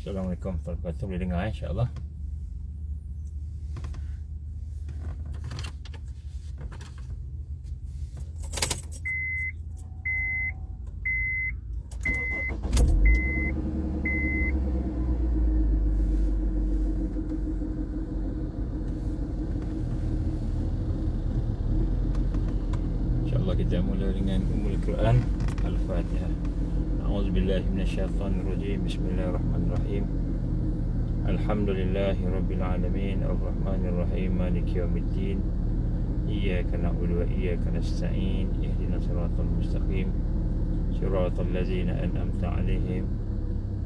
Assalamualaikum warahmatullahi wabarakatuh. Boleh dengar insya-Allah. InsyaAllah kita mula dengan Ummul Quran Al-Fatihah. A'udzubillahi minasyaitonirrajim. Bismillahirrahmanirrahim. Alhamdulillahi rabbil alamin, arrahmanir rahim, maliki yaumiddin. Iyyaka na'budu wa iyyaka nasta'in. Ihdinas siratal mustaqim. Siratal ladzina an'amta 'alaihim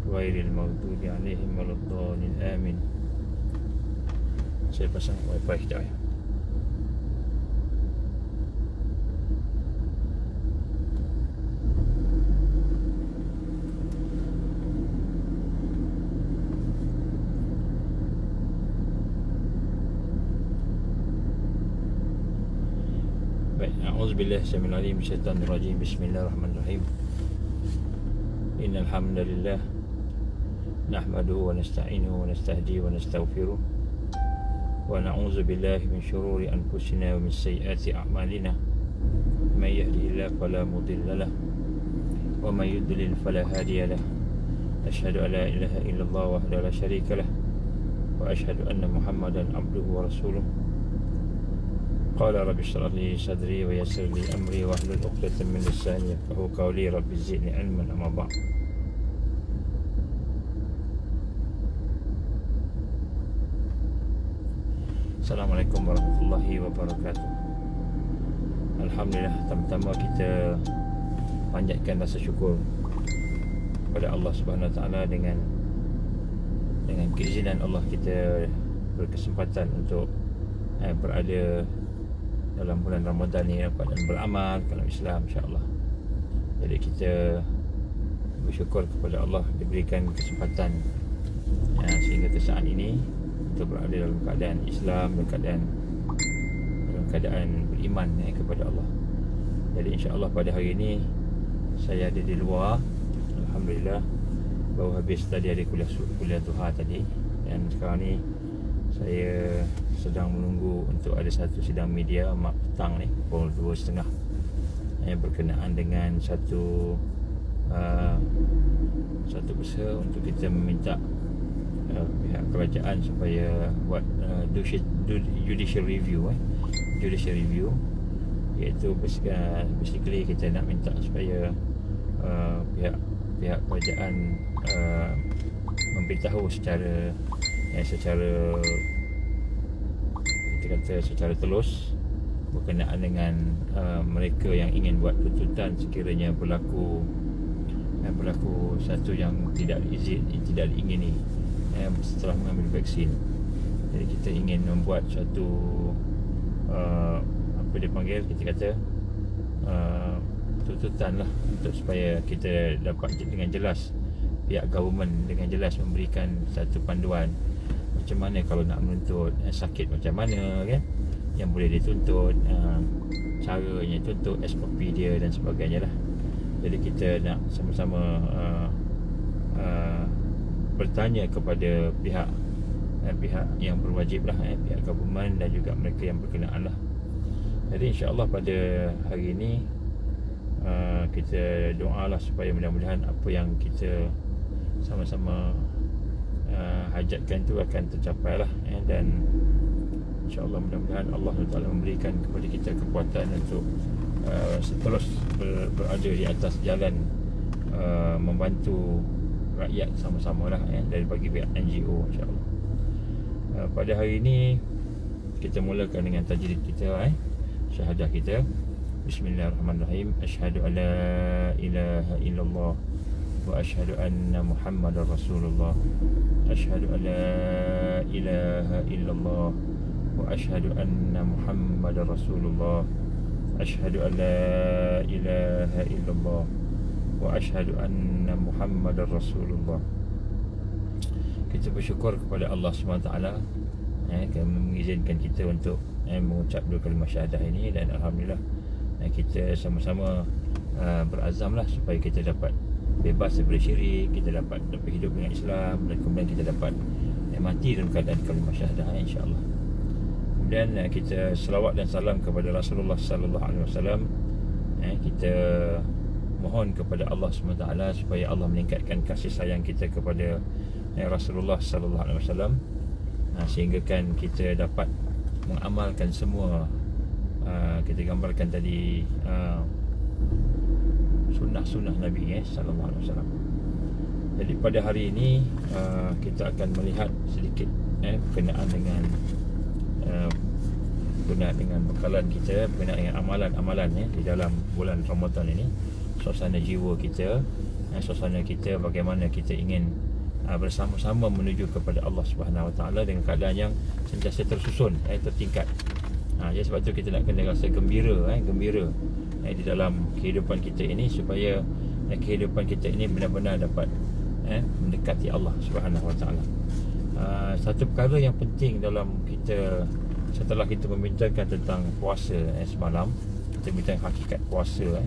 ghairil maghdubi 'alaihim waladdallin. Amin. Saya pasang wifi sekejap ya. A'udzubillahi samil alim syaitanir rajim. Bismillahirrahmanirrahim. Innal hamdalillah nahmaduhu wa nasta'inuhu wa nastahdihi wa nastaghfiruh wa na'udzu billahi min shururi anfusina wa min sayyiati a'malina. May yahdihillahu fala mudilla lahu wa may yudlil fala hadiya lahu. Asyhadu an la ilaha illallah wahdahu la syarika lahu wa asyhadu anna Muhammadan abduhu wa rasuluh. Qala rabbi shrah li sadri wa yassir li amri wa hlul 'uqdatam min lisani yafqahu qawli. Rabbi zidni ilman, amma ba'd. Assalamualaikum warahmatullahi wabarakatuh. Alhamdulillah, pertama-tama kita panjatkan rasa syukur kepada Allah Subhanahu Wa Taala dengan keizinan Allah kita berkesempatan untuk berada dalam bulan Ramadan ni dapat dan beramal dalam Islam, insya-Allah. Jadi kita bersyukur kepada Allah diberikan kesempatan sehingga ke saat ini untuk berada dalam keadaan Islam, dalam keadaan beriman kepada Allah. Jadi insya-Allah pada hari ini saya ada di luar. Alhamdulillah, baru habis tadi ada kuliah duha tadi, dan sekarang ni saya sedang menunggu untuk ada satu sidang media mak petang ni pukul 2.30 berkenaan dengan satu usaha untuk kita meminta pihak kerajaan supaya buat judicial review iaitu basically kita nak minta supaya pihak kerajaan memberitahu secara telus berkenaan dengan mereka yang ingin buat tuntutan sekiranya berlaku satu yang tidak diingini setelah mengambil vaksin. Jadi kita ingin membuat satu kita kata tuntutan lah, untuk supaya kita dapat dengan jelas, pihak government dengan jelas memberikan satu panduan macam mana kalau nak menuntut, sakit macam mana kan yang boleh dituntut, caranya tuntut, SOP dia dan sebagainya lah. Jadi kita nak sama-sama bertanya kepada pihak yang berwajib lah, pihak government dan juga mereka yang berkenaan lah. Jadi insya-Allah pada hari ini kita doalah supaya mudah-mudahan apa yang kita sama-sama hajatkan tu akan tercapai lah, dan insya-Allah mudah-mudahan Allah Taala memberikan kepada kita kekuatan untuk terus berada di atas jalan membantu rakyat sama-sama lah, dari bagi pihak NGO, insya-Allah. Pada hari ini kita mulakan dengan tajwid kita, syahadah kita. Bismillahirrahmanirrahim. Asyhadu an la ilaha illallah wa asyhadu anna Muhammadar Rasulullah. Asyhadu an la ilaha illallah wa asyhadu anna Muhammadar Rasulullah. Asyhadu an la ilaha illallah wa asyhadu anna Muhammadar Rasulullah. Kita bersyukur kepada Allah SWT kerana mengizinkan kita untuk mengucap dua kalimah syahadah ini, dan alhamdulillah kita sama-sama berazamlah supaya kita dapat bebas daripada syirik, kita dapat hidup dengan Islam, dan kemudian kita dapat mati dalam keadaan kalimah syahadah, insya-Allah. Kemudian kita selawat dan salam kepada Rasulullah sallallahu alaihi wasallam. Kita mohon kepada Allah SWT supaya Allah meningkatkan kasih sayang kita kepada Rasulullah sallallahu alaihi wasallam, sehingga kan kita dapat mengamalkan semua kita gambarkan tadi sunnah-sunnah Nabi sallallahu alaihi wasallam. Jadi pada hari ini kita akan melihat sedikit berkenaan dengan bekalan kita, berkenaan dengan amalan-amalan di dalam bulan Ramadan ini. Suasana jiwa kita, suasana kita, bagaimana kita ingin bersama-sama menuju kepada Allah Subhanahu Wa Taala dengan keadaan yang sentiasa tersusun, tertingkat. Jadi sebab tu kita nak kena rasa gembira di dalam kehidupan kita ini, supaya kehidupan kita ini benar-benar dapat mendekati Allah Subhanahu Wa Taala. Satu perkara yang penting dalam kita, setelah kita membincangkan tentang puasa semalam, kita bincang hakikat puasa,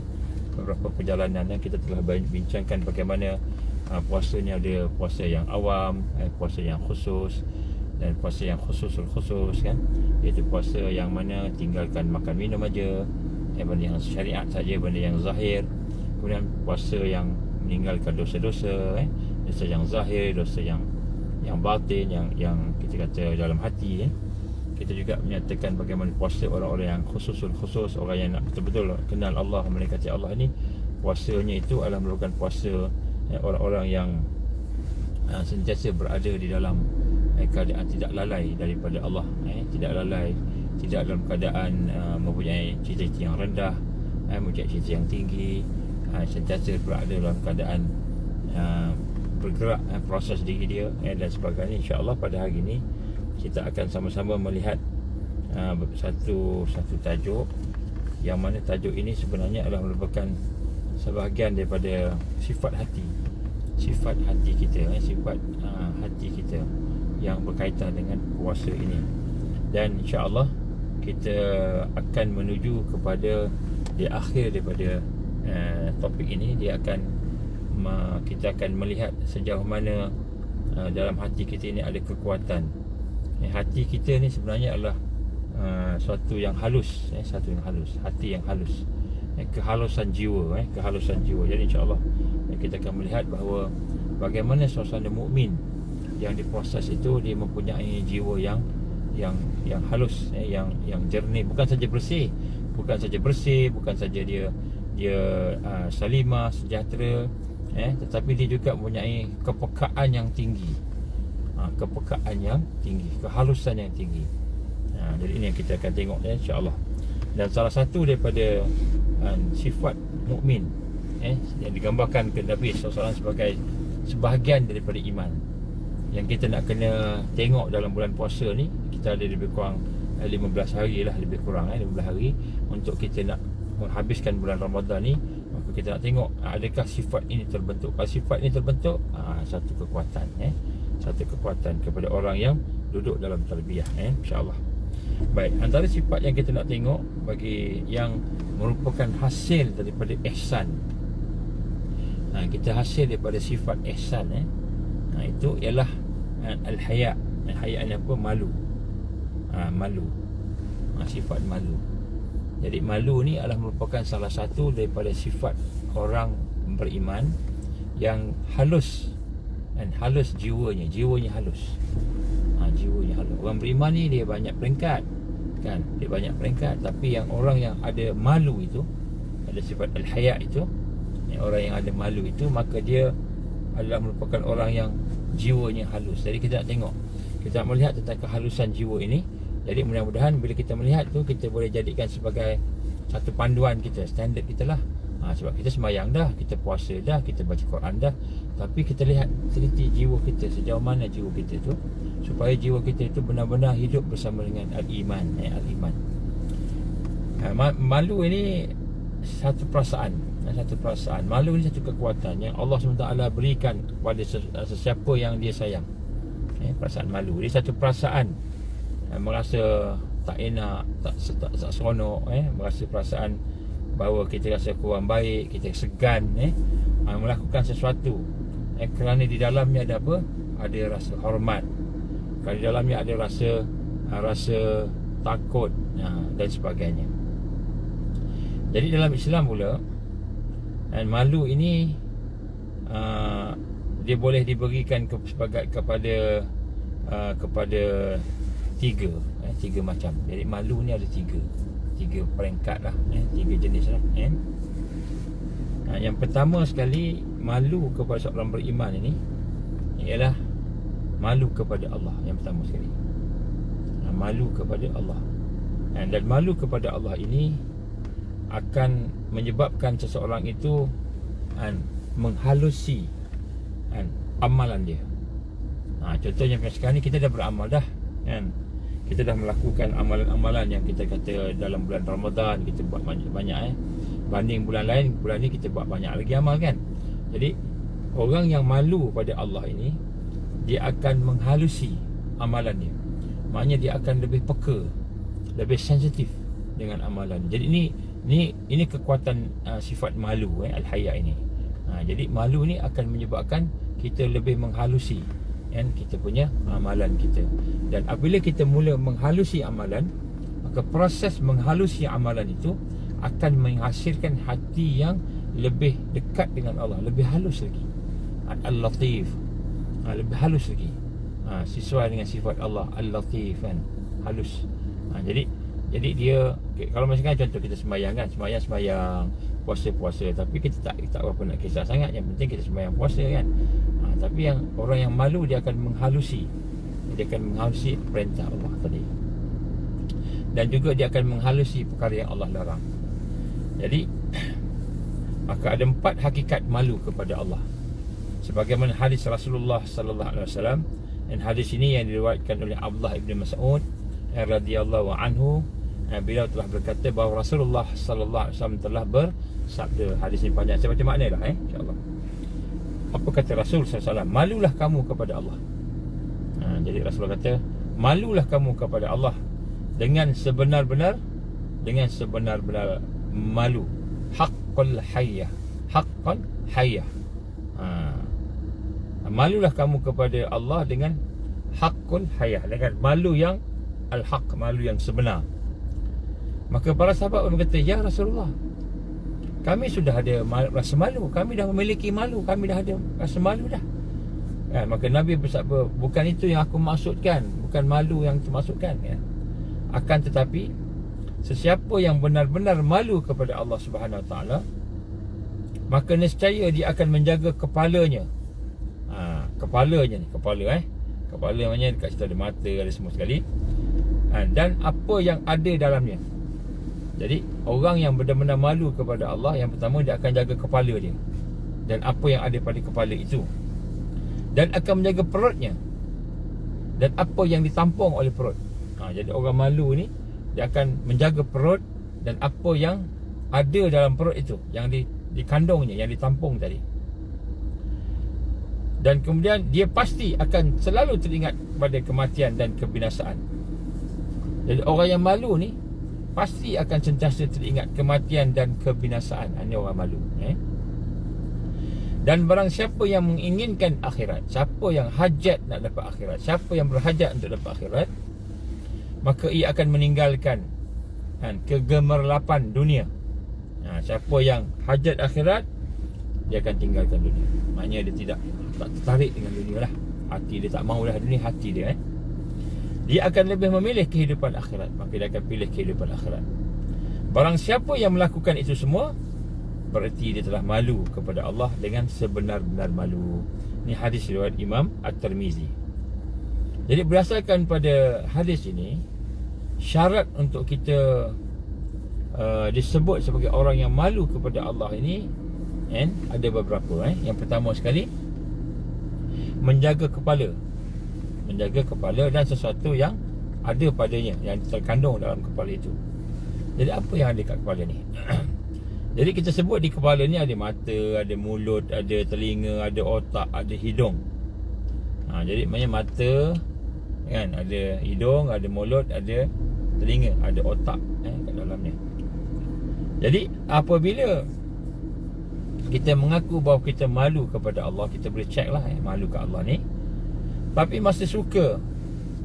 beberapa perjalanan kita telah bincangkan bagaimana puasanya ada puasa yang awam, puasa yang khusus, dan puasa yang khusus kan, iaitu puasa yang mana tinggalkan makan minum aja, benda yang syariat saja, benda yang zahir. Kemudian puasa yang meninggalkan dosa-dosa, dosa yang zahir, dosa yang batin, yang kita kata dalam hati. Kita juga menyatakan bagaimana puasa orang-orang yang khusus, orang yang nak betul-betul kenal Allah, mendekati Allah ni, puasanya itu adalah merupakan puasa orang-orang yang sentiasa berada di dalam keadaan tidak lalai daripada Allah, tidak lalai, tidak dalam keadaan mempunyai cita-cita yang rendah, mempunyai cita yang tinggi, sentiasa berada dalam keadaan bergerak, proses diri dia dan sebagainya. InsyaAllah pada hari ini kita akan sama-sama melihat satu tajuk, yang mana tajuk ini sebenarnya adalah merupakan sebahagian daripada sifat hati kita, sifat hati kita yang berkaitan dengan puasa ini. Dan insya-Allah kita akan menuju kepada di akhir daripada topik ini, kita akan melihat sejauh mana dalam hati kita ini ada kekuatan. Hati kita ni sebenarnya adalah suatu yang halus, hati yang halus, kehalusan jiwa, Jadi insya-Allah kita akan melihat bahawa bagaimana suasana mukmin yang diproses itu, dia mempunyai jiwa yang halus, yang jernih, bukan saja bersih, bukan saja dia salimah, sejahtera, tetapi dia juga mempunyai kepekaan yang tinggi, kehalusan yang tinggi. Jadi ini yang kita akan tengok insya-Allah. Dan salah satu daripada sifat mukmin yang digambarkan ke Nabi SAW sebagai sebahagian daripada iman, yang kita nak kena tengok dalam bulan puasa ni. Kita ada lebih kurang 15 hari lah, 15 hari untuk kita nak menghabiskan bulan Ramadan ni. Maka kita nak tengok adakah sifat ini terbentuk. Kalau sifat ini terbentuk, satu kekuatan kepada orang yang duduk dalam tarbiyah, insya-Allah. Baik, antara sifat yang kita nak tengok bagi yang merupakan hasil daripada ihsan, kita hasil daripada sifat ihsan, itu ialah al-haya. Haya ni apa? Malu. Sifat malu. Jadi malu ni adalah merupakan salah satu daripada sifat orang beriman yang halus, dan halus jiwanya halus. Jiwanya halus. Orang beriman ni dia banyak peringkat, kan? Dia banyak peringkat, tapi yang orang yang ada malu itu, ada sifat al-haya itu, orang yang ada malu itu, maka dia adalah merupakan orang yang jiwanya halus. Jadi kita nak tengok, kita nak melihat tentang kehalusan jiwa ini. Jadi mudah-mudahan bila kita melihat tu, kita boleh jadikan sebagai satu panduan kita, standard kita lah. Sebab kita sembahyang dah, kita puasa dah, kita baca Quran dah, tapi kita lihat teliti jiwa kita, sejauh mana jiwa kita tu, supaya jiwa kita itu benar-benar hidup bersama dengan al-iman. Malu ini satu perasaan. Malu ini satu kekuatan yang Allah SWT berikan kepada sesiapa yang dia sayang. Perasaan malu, dia satu perasaan merasa tak enak, tak seronok, merasa perasaan bahawa kita rasa kurang baik, kita segan melakukan sesuatu, kerana di dalamnya ada apa? Ada rasa hormat, kerana di dalamnya ada rasa takut dan sebagainya. Jadi dalam Islam pula, malu ini dia boleh diberikan kepada tiga macam. Jadi malu ni ada tiga peringkat lah, tiga jenis lah. Yang pertama sekali, malu kepada seorang beriman ini ialah malu kepada Allah. Yang pertama sekali, malu kepada Allah. Dan malu kepada Allah ini akan menyebabkan seseorang itu menghalusi amalan dia. Contohnya sekarang ni kita dah beramal dah, kan? Kita dah melakukan amalan-amalan yang kita kata dalam bulan Ramadan kita buat banyak banding bulan lain, bulan ni kita buat banyak lagi amal, kan? Jadi orang yang malu pada Allah ini, dia akan menghalusi amalan dia. Maknanya dia akan lebih peka, lebih sensitif dengan amalan. Jadi ini kekuatan sifat malu, al-haya ini. Jadi malu ni akan menyebabkan kita lebih menghalusi kita punya amalan kita. Dan apabila kita mula menghalusi amalan, maka proses menghalusi amalan itu akan menghasilkan hati yang lebih dekat dengan Allah, lebih halus lagi. Al-Latif, lebih halus lagi, sesuai dengan sifat Allah, Al-Latif, kan? Halus. Jadi dia, kalau misalkan contoh kita sembahyang, kan? Sembahyang, puasa, tapi kita tak berapa nak kisah sangat. Yang penting kita sembahyang puasa, kan? Tapi yang orang yang malu, dia akan menghalusi perintah Allah tadi, dan juga dia akan menghalusi perkara yang Allah larang. Jadi maka ada 4 hakikat malu kepada Allah, sebagaimana hadis Rasulullah sallallahu alaihi wasallam. Dan hadis ini yang diriwayatkan oleh Abdullah bin Mas'ud radhiyallahu anhu, beliau telah berkata bahawa Rasulullah sallallahu alaihi wasallam telah bersabda. Hadis ini panjang, saya baca makna dah, insya-Allah. Apa kata Rasul SAW? Malulah kamu kepada Allah. Jadi Rasulullah kata, malulah kamu kepada Allah dengan sebenar-benar malu. Haqqul hayyah. Malulah kamu kepada Allah dengan haqqul hayyah, dengan malu yang al-haq, malu yang sebenar. Maka para sahabat berkata, ya Rasulullah, kami sudah ada rasa malu, kami dah memiliki malu, kami dah ada rasa malu dah. Maka Nabi bersabda, bukan itu yang aku maksudkan, bukan malu yang termaksudkan. Akan tetapi, sesiapa yang benar-benar malu kepada Allah Subhanahu Wa Taala, maka nescaya dia akan menjaga kepalanya. Kepalanya ni, kepala maknanya dekat situ ada mata, ada semua sekali. Dan apa yang ada dalamnya. Jadi orang yang benar-benar malu kepada Allah, yang pertama dia akan jaga kepala dia dan apa yang ada pada kepala itu, dan akan menjaga perutnya dan apa yang ditampung oleh perut. Jadi orang malu ni, dia akan menjaga perut dan apa yang ada dalam perut itu, yang dikandungnya, yang ditampung tadi. Dan kemudian dia pasti akan selalu teringat pada kematian dan kebinasaan. Jadi orang yang malu ni pasti akan sentiasa teringat kematian dan kebinasaan. Ini orang malu. Dan barang siapa yang menginginkan akhirat, siapa yang hajat nak dapat akhirat, siapa yang berhajat untuk dapat akhirat, maka ia akan meninggalkan kegemerlapan dunia. Siapa yang hajat akhirat, dia akan tinggalkan dunia. Maknanya dia tak tertarik dengan dunia lah. Hati dia tak maulah dunia, hati dia dia akan lebih memilih kehidupan akhirat. Maka dia akan pilih kehidupan akhirat. Barang siapa yang melakukan itu semua, berarti dia telah malu kepada Allah dengan sebenar-benar malu. Ini hadis riwayat Imam At-Tirmizi. Jadi berdasarkan pada hadis ini, syarat untuk kita disebut sebagai orang yang malu kepada Allah ini ada beberapa. Yang pertama sekali, menjaga kepala dan sesuatu yang ada padanya, yang terkandung dalam kepala itu. Jadi apa yang ada kat kepala ni? Jadi kita sebut di kepala ni ada mata, ada mulut, ada telinga, ada otak, ada hidung. Jadi maknanya mata, kan, ada hidung, ada mulut, ada telinga, ada otak kat dalamnya. Jadi apabila kita mengaku bahawa kita malu kepada Allah, kita boleh check lah malu ke Allah ni, tapi masih suka,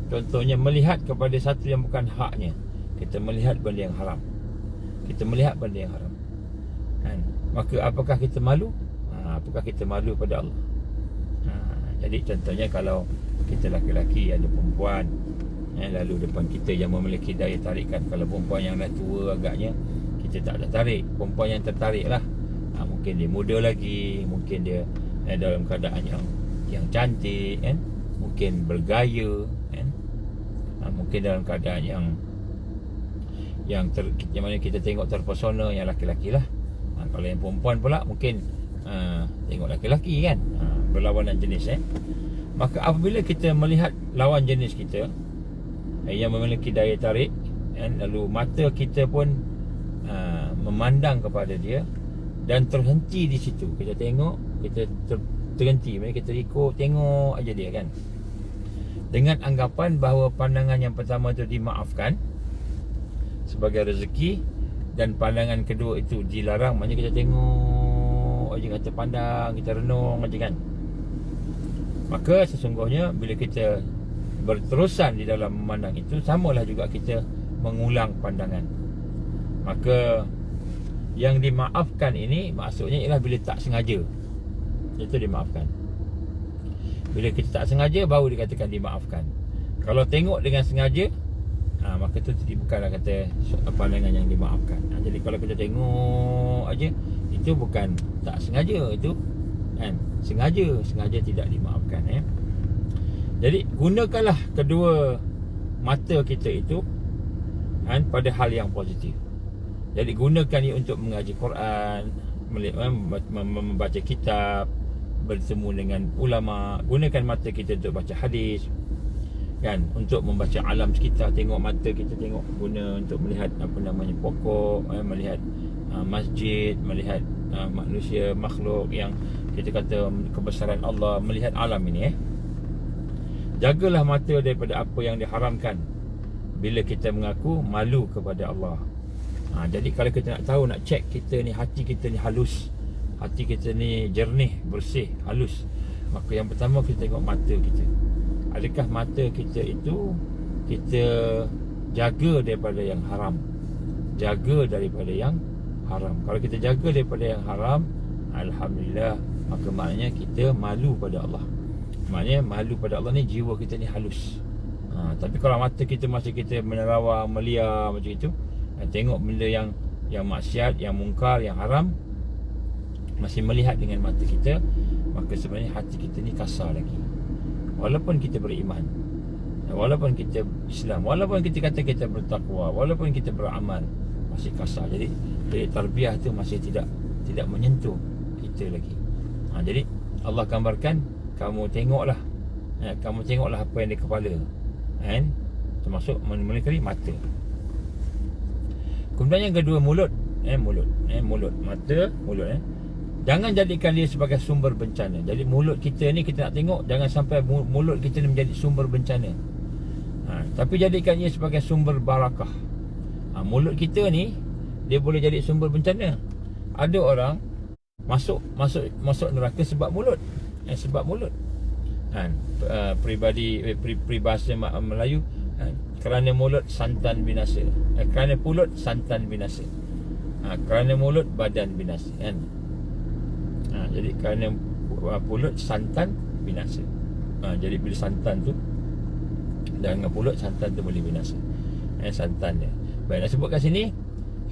contohnya melihat kepada satu yang bukan haknya, kita melihat benda yang haram, kita melihat benda yang haram kan? Maka apakah kita malu? Apakah kita malu pada Allah? Jadi contohnya kalau kita laki-laki, ada perempuan lalu depan kita yang memiliki daya tarikan. Kalau perempuan yang dah tua agaknya, kita tak ada tarik. Perempuan yang tertarik lah, mungkin dia muda lagi, mungkin dia dalam keadaan yang cantik kan? Mungkin bergaya kan? Mungkin dalam keadaan yang mana kita tengok terpesona, yang laki-laki lah. Kalau yang perempuan pula mungkin tengok laki-laki kan, berlawanan jenis Maka apabila kita melihat lawan jenis kita yang memiliki daya tarik kan, lalu mata kita pun memandang kepada dia dan terhenti di situ, kita tengok, kita terhenti, kita ikut tengok aja dia kan, dengan anggapan bahawa pandangan yang pertama itu dimaafkan sebagai rezeki, dan pandangan kedua itu dilarang, maknanya kita tengok aja, kita pandang, kita renung aja kan. Maka sesungguhnya bila kita berterusan di dalam memandang itu, samalah juga kita mengulang pandangan. Maka yang dimaafkan ini maksudnya ialah bila tak sengaja, itu dimaafkan. Bila kita tak sengaja baru dikatakan dimaafkan. Kalau tengok dengan sengaja, maka itu bukanlah kata pandangan yang dimaafkan. Jadi kalau kita tengok aja, itu bukan tak sengaja, itu kan sengaja tidak dimaafkan Jadi gunakanlah kedua mata kita itu kan pada hal yang positif. Jadi gunakan ia untuk mengaji Quran, membaca kitab, bertemu dengan ulama. Gunakan mata kita untuk baca hadis kan, untuk membaca alam sekitar. Tengok mata kita, tengok guna untuk melihat pokok, melihat masjid, melihat manusia, makhluk yang kita kata kebesaran Allah, melihat alam ini Jagalah mata daripada apa yang diharamkan bila kita mengaku malu kepada Allah. Jadi kalau kita nak tahu, nak cek kita ni, hati kita ni halus, hati kita ni jernih, bersih, halus, maka yang pertama kita tengok mata kita. Adakah mata kita itu kita jaga daripada yang haram? Jaga daripada yang haram. Kalau kita jaga daripada yang haram, alhamdulillah, maka maknanya kita malu pada Allah. Maknanya malu pada Allah ni, jiwa kita ni halus. Tapi kalau mata kita masih kita menerawang, meliar macam itu, tengok benda yang maksiat, yang mungkar, yang haram, masih melihat dengan mata kita, maka sebenarnya hati kita ni kasar lagi. Walaupun kita beriman, walaupun kita Islam, walaupun kita kata kita bertakwa, walaupun kita beramal, masih kasar. Jadi tarbiyah tu masih tidak menyentuh kita lagi. Jadi Allah gambarkan, kamu tengoklah, kamu tengoklah apa yang di kepala, termasuk melihat mata. Kemudian yang kedua, mulut. Mulut, mata, mulut. Jangan jadikan dia sebagai sumber bencana. Jadi mulut kita ni, kita nak tengok, jangan sampai mulut kita ni menjadi sumber bencana. Tapi jadikan ia sebagai sumber barakah. Mulut kita ni, dia boleh jadi sumber bencana. Ada orang masuk neraka sebab mulut. Sebab mulut. Peribahasa Melayu, kerana mulut santan binasa. Kerana mulut santan binasa. Kerana mulut badan binasa. Jadi kerana mulut santan binasa. Jadi bila santan tu, dengan mulut santan tu boleh binasa. Santan dia. Baik, nak sebut kat sini,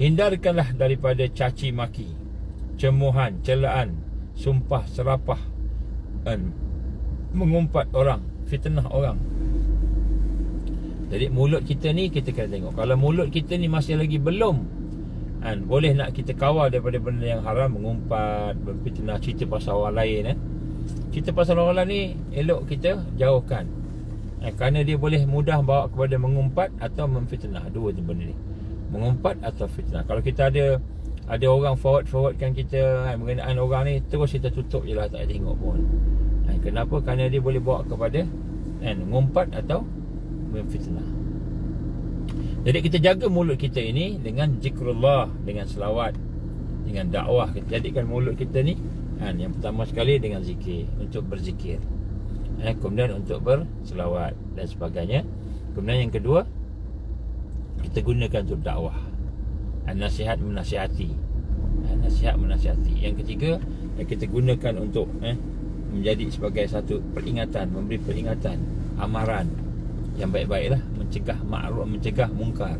hindarkanlah daripada caci maki, cemuhan, celaan, sumpah serapah, mengumpat orang, fitnah orang. Jadi mulut kita ni kita kena tengok. Kalau mulut kita ni masih lagi belum boleh nak kita kawal daripada benda yang haram, mengumpat, berfitnah, cerita pasal orang lain, cerita pasal orang lain ni elok kita jauhkan, kerana dia boleh mudah bawa kepada mengumpat atau memfitnah. Dua tu benda ni, mengumpat atau fitnah. Kalau kita ada orang forwardkan kita mengenaan orang ni, terus kita tutup je lah, tak payah tengok pun. Kenapa? Kerana dia boleh bawa kepada mengumpat atau memfitnah. Jadi kita jaga mulut kita ini dengan zikrullah, dengan selawat, dengan dakwah. Kita jadikan mulut kita ni yang pertama sekali dengan zikir, untuk berzikir, kemudian untuk berselawat dan sebagainya. Kemudian yang kedua, kita gunakan untuk dakwah, nasihat menasihati, nasihat menasihati. Yang ketiga, kita gunakan untuk menjadi sebagai satu peringatan, memberi peringatan, amaran yang baik-baiklah, mencegah ma'ruf, mencegah mungkar,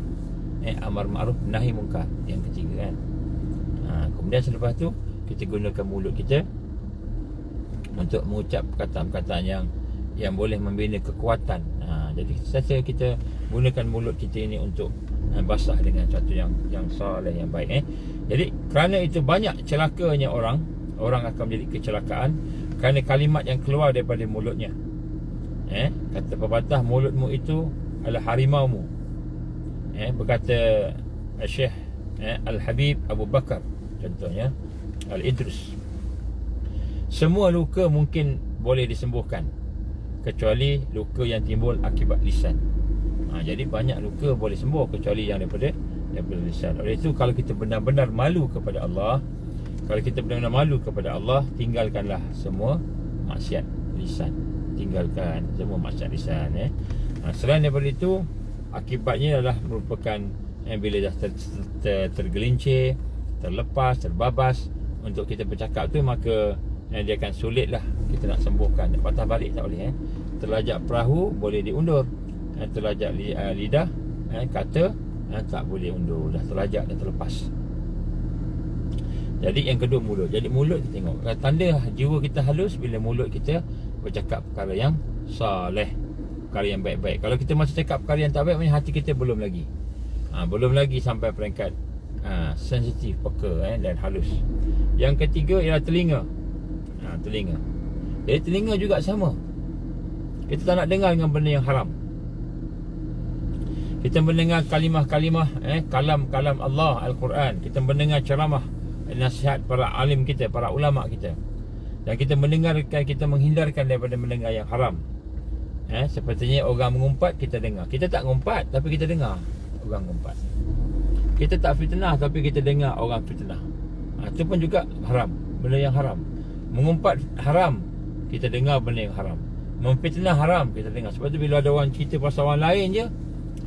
amar ma'ruf nahi mungkar. Yang ketiga kan. Kemudian selepas tu kita gunakan mulut kita untuk mengucap perkataan-perkataan yang boleh membina kekuatan. Jadi saya kita gunakan mulut kita ini untuk basah dengan sesuatu yang soleh, yang baik. Jadi kerana itu banyak celakanya orang akan menjadi kecelakaan kerana kalimat yang keluar daripada mulutnya. Kata pepatah, mulutmu itu adalah harimaumu. Berkata Syekh Al-Habib Abu Bakar, contohnya Al-Idrus, semua luka mungkin boleh disembuhkan kecuali luka yang timbul akibat lisan. Jadi banyak luka boleh sembuh kecuali yang daripada lisan. Oleh itu, kalau kita benar-benar malu kepada Allah, tinggalkanlah semua maksiat lisan. Tinggalkan semua maksiat lisan. Selain daripada itu, akibatnya adalah merupakan bila dah tergelincir, terlepas, terbabas untuk kita bercakap tu, maka dia akan sulit lah kita nak sembuhkan. Patah balik tak boleh. Terlajak perahu boleh diundur, terlajak lidah kata tak boleh undur. Dah terlajak, dah terlepas. Jadi yang kedua, mulut. Jadi mulut kita tengok tanda jiwa kita halus bila mulut kita bercakap perkara yang soleh, perkara yang baik-baik. Kalau kita masih cakap perkara yang tak baik, maknanya hati kita belum lagi sampai peringkat sensitif, peka dan halus. Yang ketiga ialah telinga. Telinga. Jadi telinga juga sama. Kita tak nak dengar dengan benda yang haram. Kita mendengar kalimah-kalimah kalam Allah, Al-Quran. Kita mendengar ceramah, nasihat para alim kita, para ulama kita. Dan kita mendengarkan, kita menghindarkan daripada mendengar yang haram. Sepertinya orang mengumpat, kita dengar. Kita tak mengumpat, tapi kita dengar orang mengumpat. Kita tak fitnah, tapi kita dengar orang fitnah. Itu pun juga haram, benda yang haram. Mengumpat haram, kita dengar benda yang haram. Memfitnah haram, kita dengar. Sebab tu bila ada orang cerita pasal orang lain je,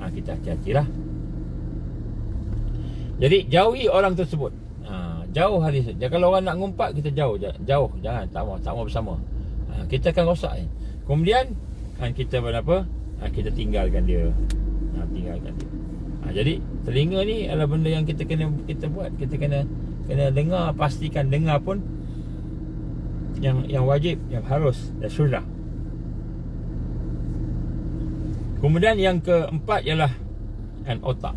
kita hati-hatilah. Jadi jauhi orang tersebut. Jauh hadis. Kalau orang nak ngumpat, kita jauh. Jangan, tak mau bersama. Kita akan rosak. Kemudian kita buat apa? Kita tinggalkan dia. Jadi telinga ni adalah benda yang kita buat. Kita kena dengar, pastikan dengar pun yang wajib, yang harus dan sunnah. Kemudian yang keempat ialah otak.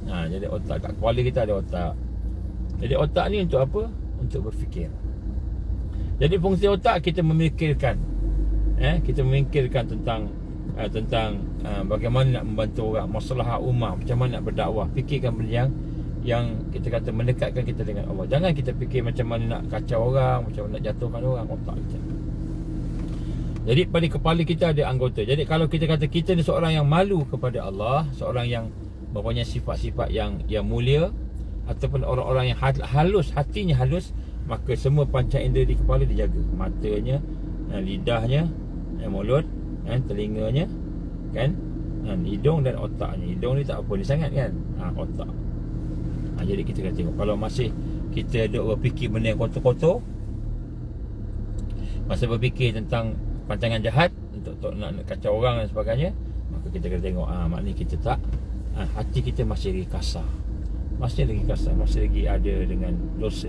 Jadi otak, kat kepala kita ada otak. Jadi otak ni untuk apa? Untuk berfikir. Jadi fungsi otak, kita memikirkan. Kita memikirkan tentang bagaimana nak membantu orang, masalah ummah, macam mana nak berdakwah. Fikirkan benda yang kita kata mendekatkan kita dengan Allah. Jangan kita fikir macam mana nak kacau orang, macam mana nak jatuhkan orang. Otak kita. Jadi pada kepala kita ada anggota. Jadi kalau kita kata kita ni seorang yang malu kepada Allah, seorang yang mempunyai sifat-sifat yang mulia, ataupun orang-orang yang halus, hatinya halus, maka semua panca indera di kepala dijaga. Matanya, lidahnya, mulut, telinganya, hidung dan otaknya. Hidung ni tak apa ni sangat kan, otak. Jadi kita kena tengok. Kalau masih kita duk berfikir benda yang kotor-kotor, masa berfikir tentang pancangan jahat untuk nak kacau orang dan sebagainya, maka kita kena tengok maknanya kita tak, hati kita masih lagi kasar, masih lagi ada dengan dosa.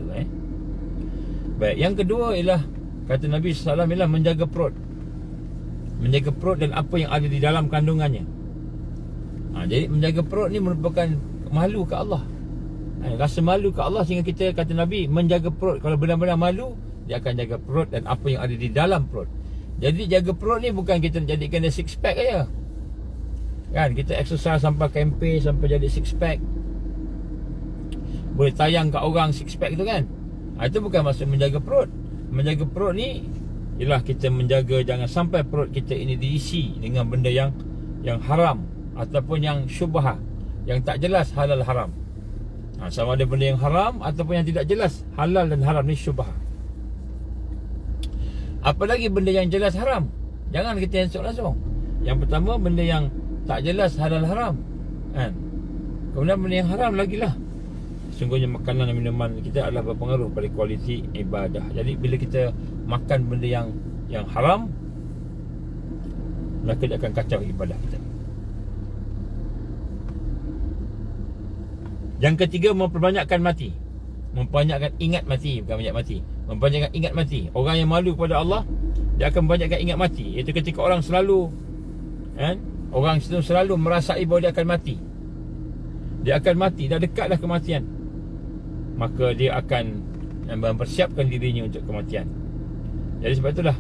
Baik, yang kedua ialah kata Nabi SAW ialah menjaga perut. Menjaga perut dan apa yang ada di dalam kandungannya. Jadi menjaga perut ni merupakan malu ke Allah. Rasa malu ke Allah, sehingga kita, kata Nabi, menjaga perut. Kalau benar-benar malu, dia akan jaga perut dan apa yang ada di dalam perut. Jadi jaga perut ni bukan kita jadikan dia six pack aja. Kita exercise sampai campaign, sampai jadi six pack, boleh tayang kat orang six pack tu kan. Itu bukan maksud menjaga perut. Menjaga perut ni ialah kita menjaga jangan sampai perut kita ini diisi dengan benda yang haram ataupun yang syubhah, yang tak jelas halal haram. Sama ada benda yang haram ataupun yang tidak jelas. Halal dan haram ni syubhah. Apalagi benda yang jelas haram, jangan kita esok langsung. Yang pertama, benda yang tak jelas halal haram, kan? Kemudian benda yang haram lagi lah. Sungguhnya makanan dan minuman kita adalah berpengaruh pada kualiti ibadah. Jadi bila kita makan benda yang haram, maka dia akan kacau ibadah kita. Yang ketiga, memperbanyakkan mati. Memperbanyakkan ingat mati, bukan banyak mati. Memperbanyakkan ingat mati. Orang yang malu kepada Allah, dia akan banyakkan ingat mati. Iaitu ketika orang selalu, kan, orang selalu merasai bahawa dia akan mati. Dia akan mati, dah dekat dah kematian, maka dia akan mempersiapkan dirinya untuk kematian. Jadi sebab itulah,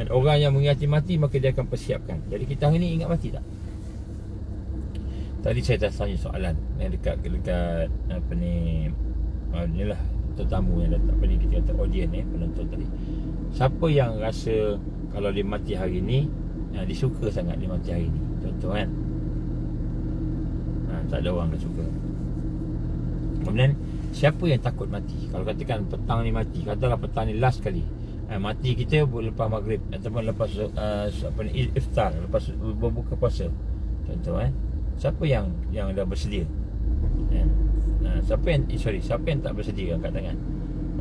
dan orang yang mengingati mati, maka dia akan persiapkan. Jadi kita hari ni ingat mati tak? Tadi saya dah tanya soalan yang dekat apa ni, inilah tetamu yang datang, apa ni, kita kata audience penonton tadi. Siapa yang rasa kalau dia mati hari ni, dia suka sangat dia mati hari ni? Contoh kan, tak ada orang dah suka. Kemudian siapa yang takut mati? Kalau katakan petang ni mati, katalah petang ni last kali, mati kita lepas maghrib ataupun lepas apa ni, iftar, lepas berbuka puasa, contoh siapa yang dah bersedia? Siapa yang tak bersedia angkat tangan?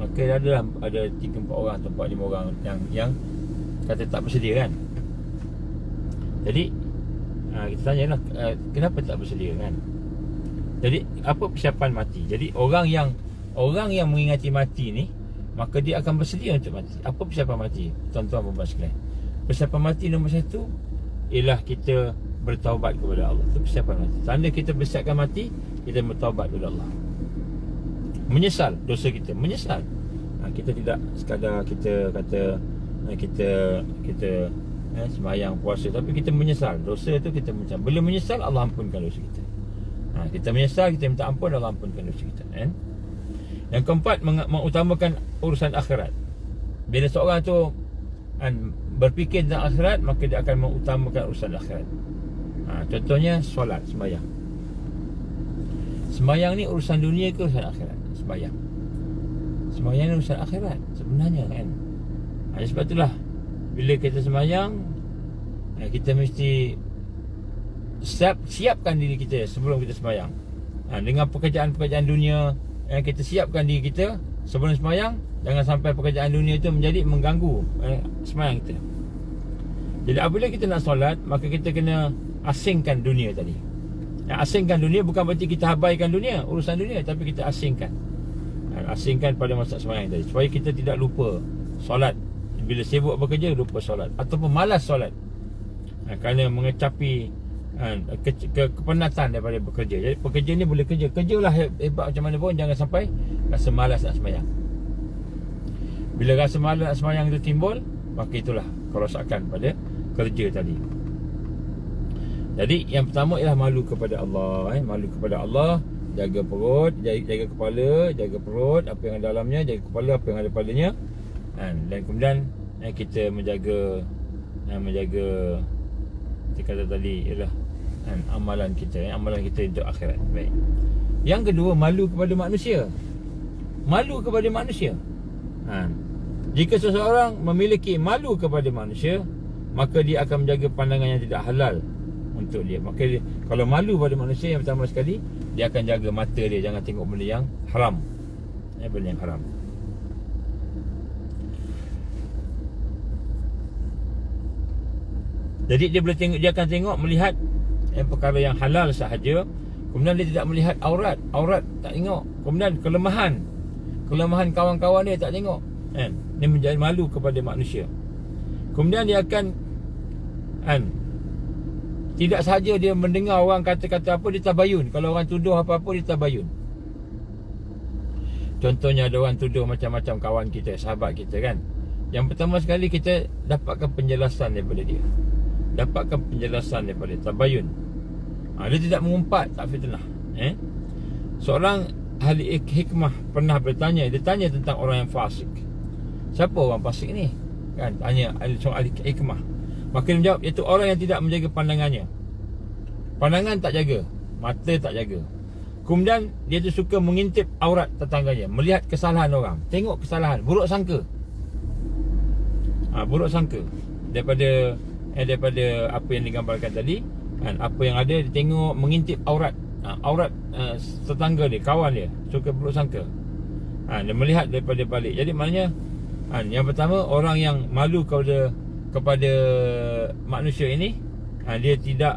Maka ada 3-4 orang atau 4-5 orang yang kata tak bersedia kan. Jadi kita tanyalah, kenapa tak bersedia kan? Jadi apa persiapan mati? Jadi orang yang mengingati mati ni, maka dia akan bersedia untuk mati. Apa persiapan mati? Tuan-tuan dan puan sekalian, persiapan mati nombor 1 ialah kita bertaubat kepada Allah. Itu persiapan mati. Tanda kita bersiapkan mati, kita bertaubat kepada Allah, menyesal dosa kita, menyesal. Kita tidak sekadar kita kata kita sembahyang puasa, tapi kita menyesal dosa itu. Kita menyesal. Bila menyesal, Allah ampunkan dosa kita. Kita menyesal, kita minta ampun, Allah ampunkan dosa kita, kan? Yang keempat, mengutamakan urusan akhirat. Bila seorang tu berfikir tentang akhirat, maka dia akan mengutamakan urusan akhirat. Contohnya solat, sembahyang. Sembahyang ni urusan dunia ke urusan akhirat? Sembahyang ni urusan akhirat sebenarnya, kan? Sebab itulah bila kita sembahyang, kita mesti siapkan diri kita sebelum kita sembahyang. Dengan pekerjaan-pekerjaan dunia, kita siapkan diri kita sebelum sembahyang. Jangan sampai pekerjaan dunia itu menjadi mengganggu sembahyang kita. Jadi apabila kita nak solat, maka kita kena asingkan dunia tadi. Asingkan dunia bukan berarti kita abaikan dunia, urusan dunia, tapi kita asingkan pada masa sembahyang tadi, supaya kita tidak lupa solat. Bila sibuk bekerja, lupa solat ataupun malas solat, kerana mengecapi kepenatan daripada bekerja. Jadi pekerja ni boleh kerjalah hebat macam mana pun, jangan sampai rasa malas nak sembahyang. Bila rasa malas nak sembahyang itu timbul, maka itulah kerosakan pada kerja tadi. Jadi yang pertama ialah malu kepada Allah, malu kepada Allah. Jaga perut, jaga kepala, jaga perut, apa yang ada dalamnya, jaga kepala, apa yang ada padanya, dan kemudian kita menjaga kita kata tadi ialah amalan kita untuk akhirat. Baik. Yang kedua, malu kepada manusia. Malu kepada manusia. Jika seseorang memiliki malu kepada manusia, maka dia akan menjaga pandangan yang tidak halal untuk dia. Maka kalau malu pada manusia, yang pertama sekali, dia akan jaga mata dia, jangan tengok benda yang haram. Benda yang haram. Jadi dia akan tengok, melihat perkara yang halal sahaja. Kemudian dia tidak melihat aurat tak tengok. Kemudian kelemahan kawan-kawan dia tak tengok. Dia menjadi malu kepada manusia. Kemudian dia akan tidak sahaja dia mendengar orang kata-kata apa, dia tabayun. Kalau orang tuduh apa-apa, dia tabayun. Contohnya ada orang tuduh macam-macam kawan kita, sahabat kita, kan. Yang pertama sekali, kita dapatkan penjelasan daripada dia. Tabayun. Dia tidak mengumpat, tak fitnah. Seorang ahli hikmah pernah bertanya, dia tanya tentang orang yang fasik. Siapa orang fasik ni? Kan, tanya seorang ahli hikmah. Maka dia menjawab, iaitu orang yang tidak menjaga pandangannya. Pandangan tak jaga, mata tak jaga. Kemudian dia tu suka mengintip aurat tetangganya, melihat kesalahan orang, tengok kesalahan, buruk sangka. Buruk sangka daripada apa yang digambarkan tadi, kan, apa yang ada, dia tengok, mengintip aurat, aurat tetangga dia, kawan dia, suka buruk sangka. Dia melihat daripada balik. Jadi maknanya, yang pertama, orang yang malu kepada manusia ini, dia tidak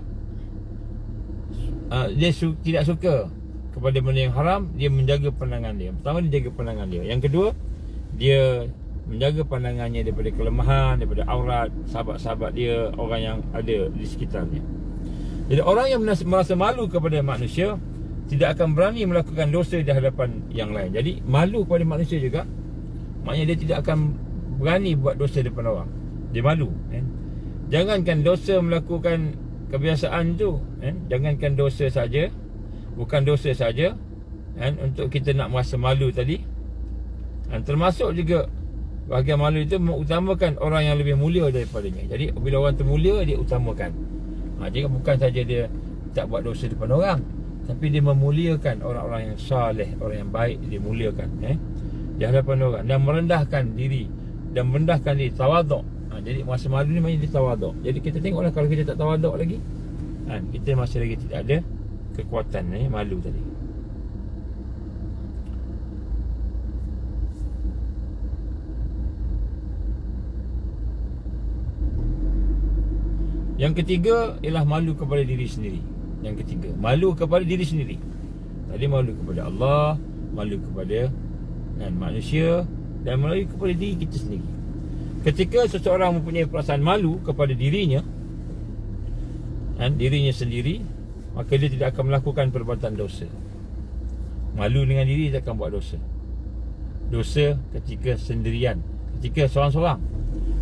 tidak suka kepada benda yang haram. Dia menjaga pandangan dia. Pertama, dia jaga pandangan dia. Yang kedua, dia menjaga pandangannya daripada kelemahan, daripada aurat sahabat-sahabat dia, orang yang ada di sekitarnya. Jadi orang yang merasa malu kepada manusia tidak akan berani melakukan dosa di hadapan yang lain. Jadi malu kepada manusia juga, maknanya dia tidak akan berani buat dosa depan orang. Dia malu, kan? Jangankan dosa melakukan kebiasaan tu, kan? Jangankan dosa saja, bukan dosa saja, kan? Untuk kita nak merasa malu tadi, termasuk juga bahagian malu itu mengutamakan orang yang lebih mulia daripadanya. Jadi bila orang tu mulia, dia utamakan. Jadi bukan saja dia tak buat dosa depan orang, tapi dia memuliakan orang-orang yang saleh, orang yang baik, dia muliakan di hadapan orang, dan merendahkan diri, tawaduk. Jadi masa malu ni maknanya dia tawaduk. Jadi kita tengoklah, kalau kita tak tawaduk lagi, kita masih lagi tidak ada kekuatan malu tadi. Yang ketiga ialah malu kepada diri sendiri. Yang ketiga, malu kepada diri sendiri. Tadi malu kepada Allah, malu kepada manusia, dan malu kepada diri kita sendiri. Ketika seseorang mempunyai perasaan malu kepada dirinya sendiri, maka dia tidak akan melakukan perbuatan dosa. Malu dengan diri, dia akan buat dosa. Dosa ketika sendirian, ketika seorang-seorang.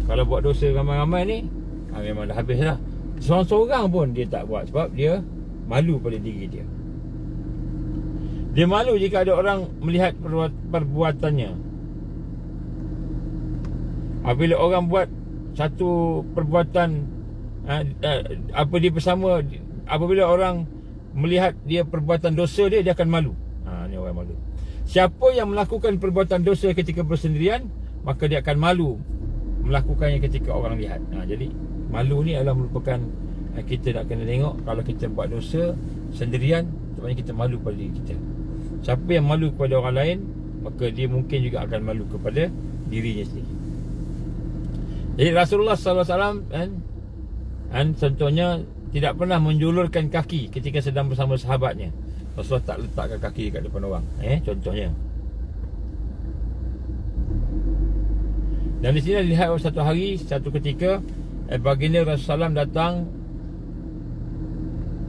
Kalau buat dosa ramai-ramai ni, memang dah habis lah. Seorang-seorang pun dia tak buat, sebab dia malu pada diri dia. Dia malu jika ada orang melihat perbuatannya. Apabila orang buat satu perbuatan apabila orang melihat dia perbuatan dosa dia akan malu. Ni orang malu. Siapa yang melakukan perbuatan dosa ketika bersendirian, maka dia akan malu melakukannya ketika orang lihat. Jadi malu ni adalah merupakan, kita nak kena tengok, kalau kita buat dosa sendirian, sebenarnya kita malu pada diri kita. Siapa yang malu kepada orang lain, maka dia mungkin juga akan malu kepada dirinya sendiri. Jadi Rasulullah SAW contohnya tidak pernah menjulurkan kaki ketika sedang bersama sahabatnya. Rasulullah tak letakkan kaki kat depan orang, contohnya. Dan di sini dilihat satu hari, satu ketika, baginda Rasulullah SAW datang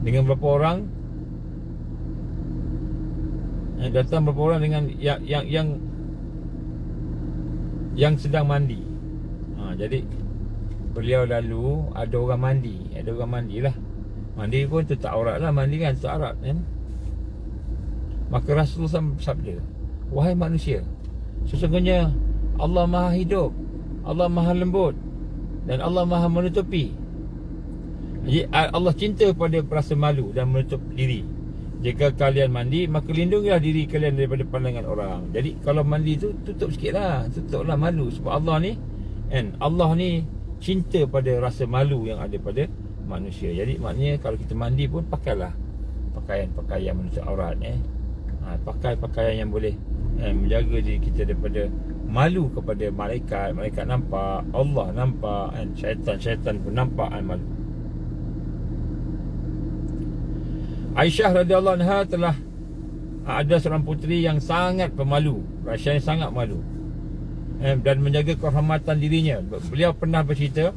dengan beberapa orang, dengan yang sedang mandi. Jadi beliau lalu, ada orang mandi lah. Mandi pun tu tak aurat lah, mandi kan tak aurat kan. Maka Rasulullah SAW bersabda, wahai manusia, sesungguhnya Allah Maha Hidup, Allah Maha Lembut, dan Allah Maha Menutupi. Jadi Allah cinta pada rasa malu dan menutup diri. Jika kalian mandi, maka lindungilah diri kalian daripada pandangan orang. Jadi kalau mandi tu tutup sikit lah, tutuplah malu. Sebab Allah ni cinta pada rasa malu yang ada pada manusia. Jadi maknanya kalau kita mandi pun pakailah pakaian menutup aurat. Pakai pakaian yang boleh menjaga diri kita daripada malu kepada malaikat nampak, Allah nampak, syaitan pun nampak malu. Aisyah radhiyallahu anha telah ada seorang puteri yang sangat pemalu, rasanya sangat malu, dan menjaga kehormatan dirinya. Beliau pernah bercerita,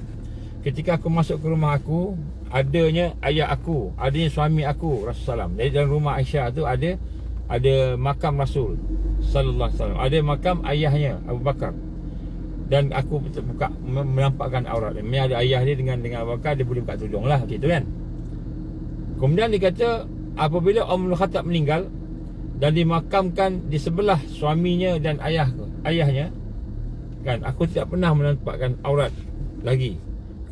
ketika aku masuk ke rumah aku, adanya ayah aku, adanya suami aku Rasulullah SAW. Jadi dalam rumah Aisyah tu ada makam Rasul sallallahu alaihi wasallam, ada makam ayahnya Abu Bakar, dan aku buka menampakkan aurat dia. Ada ayah dia dengan Abu Bakar, dia boleh buka tudung lah, gitu kan. Kemudian dia kata, apabila Umar Khattab meninggal dan dimakamkan di sebelah suaminya dan ayahnya, kan, aku tidak pernah menampakkan aurat lagi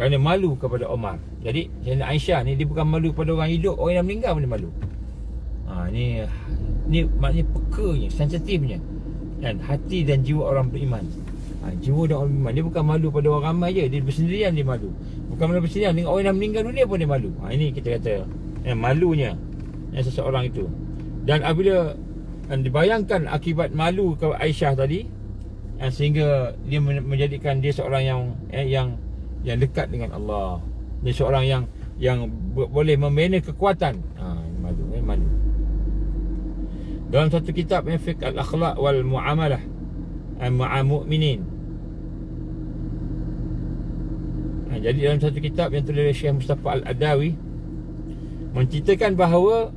kerana malu kepada Umar. Jadi Aisyah ni, dia bukan malu pada orang hidup, orang yang meninggal pun dia malu. Ni maknanya pekanya, sensitifnya kan hati dan jiwa orang beriman. Jiwa dan orang beriman, dia bukan malu pada orang ramai je, dia bersendirian dia malu. Bukan malu bersendirian, dengan orang yang meninggal dunia pun dia malu. Ini kita kata malunya seseorang itu. Dan apabila dibayangkan akibat malu ke Aisyah tadi, sehingga dia menjadikan dia seorang yang dekat dengan Allah. Dia seorang yang boleh membina kekuatan. Malu. Dalam satu kitab Fiqh al-Akhlaq wal Muamalah ma'a Mu'minin, jadi dalam satu kitab yang tulis oleh Syekh Mustafa Al-Adawi, menceritakan bahawa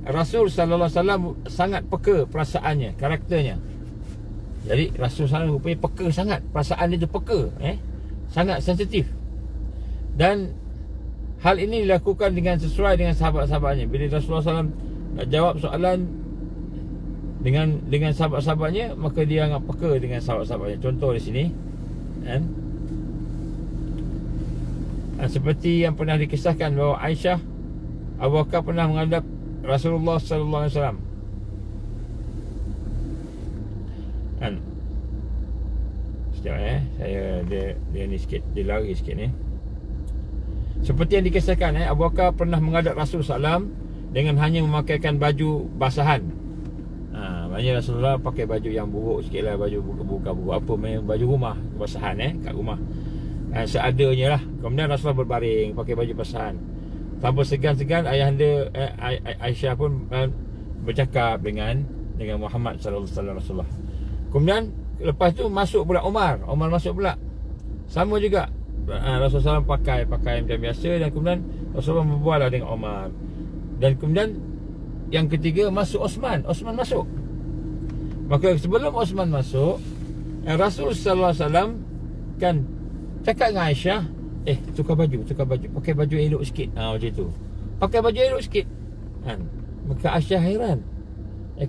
Rasul sallallahu alaihi wasallam sangat peka perasaannya, karakternya. Jadi Rasul sallallahu alaihi wasallam rupanya peka sangat, perasaan dia tu peka, sangat sensitif. Dan hal ini dilakukan sesuai dengan sahabat-sahabatnya. Bila Rasulullah SAW nak jawab soalan dengan sahabat-sahabatnya, maka dia agak peka dengan sahabat-sahabatnya. Contoh di sini, seperti yang pernah dikisahkan bahawa Aisyah, Abu Bakar pernah menghadap Rasulullah sallallahu alaihi wasallam. Sekejap saya dia ni sikit, dia lari sikit ni. Seperti yang dikisahkan, Abu Bakar pernah menghadap Rasul SAW dengan hanya memakaikan baju basahan. Maknanya Rasulullah pakai baju yang buruk sikit lah, baju buka apa, baju rumah, basahan kat rumah, seadanya lah. Kemudian Rasulullah berbaring pakai baju basahan. Tanpa segan-segan ayahanda Aisyah pun bercakap dengan Muhammad sallallahu alaihi wasallam. Kemudian lepas tu masuk pula Umar masuk pula. Sama juga, Rasulullah SAW pakai pakaian macam biasa, dan kemudian Rasulullah berbual dengan Umar. Dan kemudian yang ketiga masuk Osman masuk. Maka sebelum Osman masuk, Rasul sallallahu alaihi wasallam kan cakap dengan Aisyah, tukar baju, pakai baju elok sikit. Macam tu, pakai baju elok sikit kan. Maka Aisyah hairan,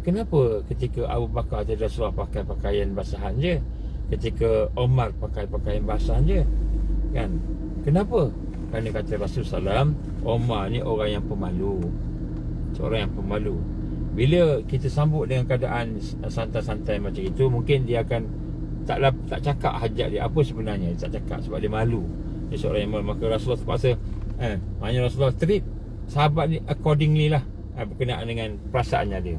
kenapa ketika Abu Bakar dan Rasulullah pakai pakaian basahan je, ketika Omar pakai pakaian basahan je kan? Kenapa? Kerana kata Rasulullah SAW, Omar ni orang yang pemalu, seorang yang pemalu. Bila kita sambut dengan keadaan santai-santai macam itu, mungkin dia akan tak cakap hajat dia apa sebenarnya, dia tak cakap sebab dia malu. Dia seorang yang malu. Maka Rasulullah terpaksa maknanya Rasulullah treat sahabat ni accordingly lah, berkenaan dengan perasaannya dia.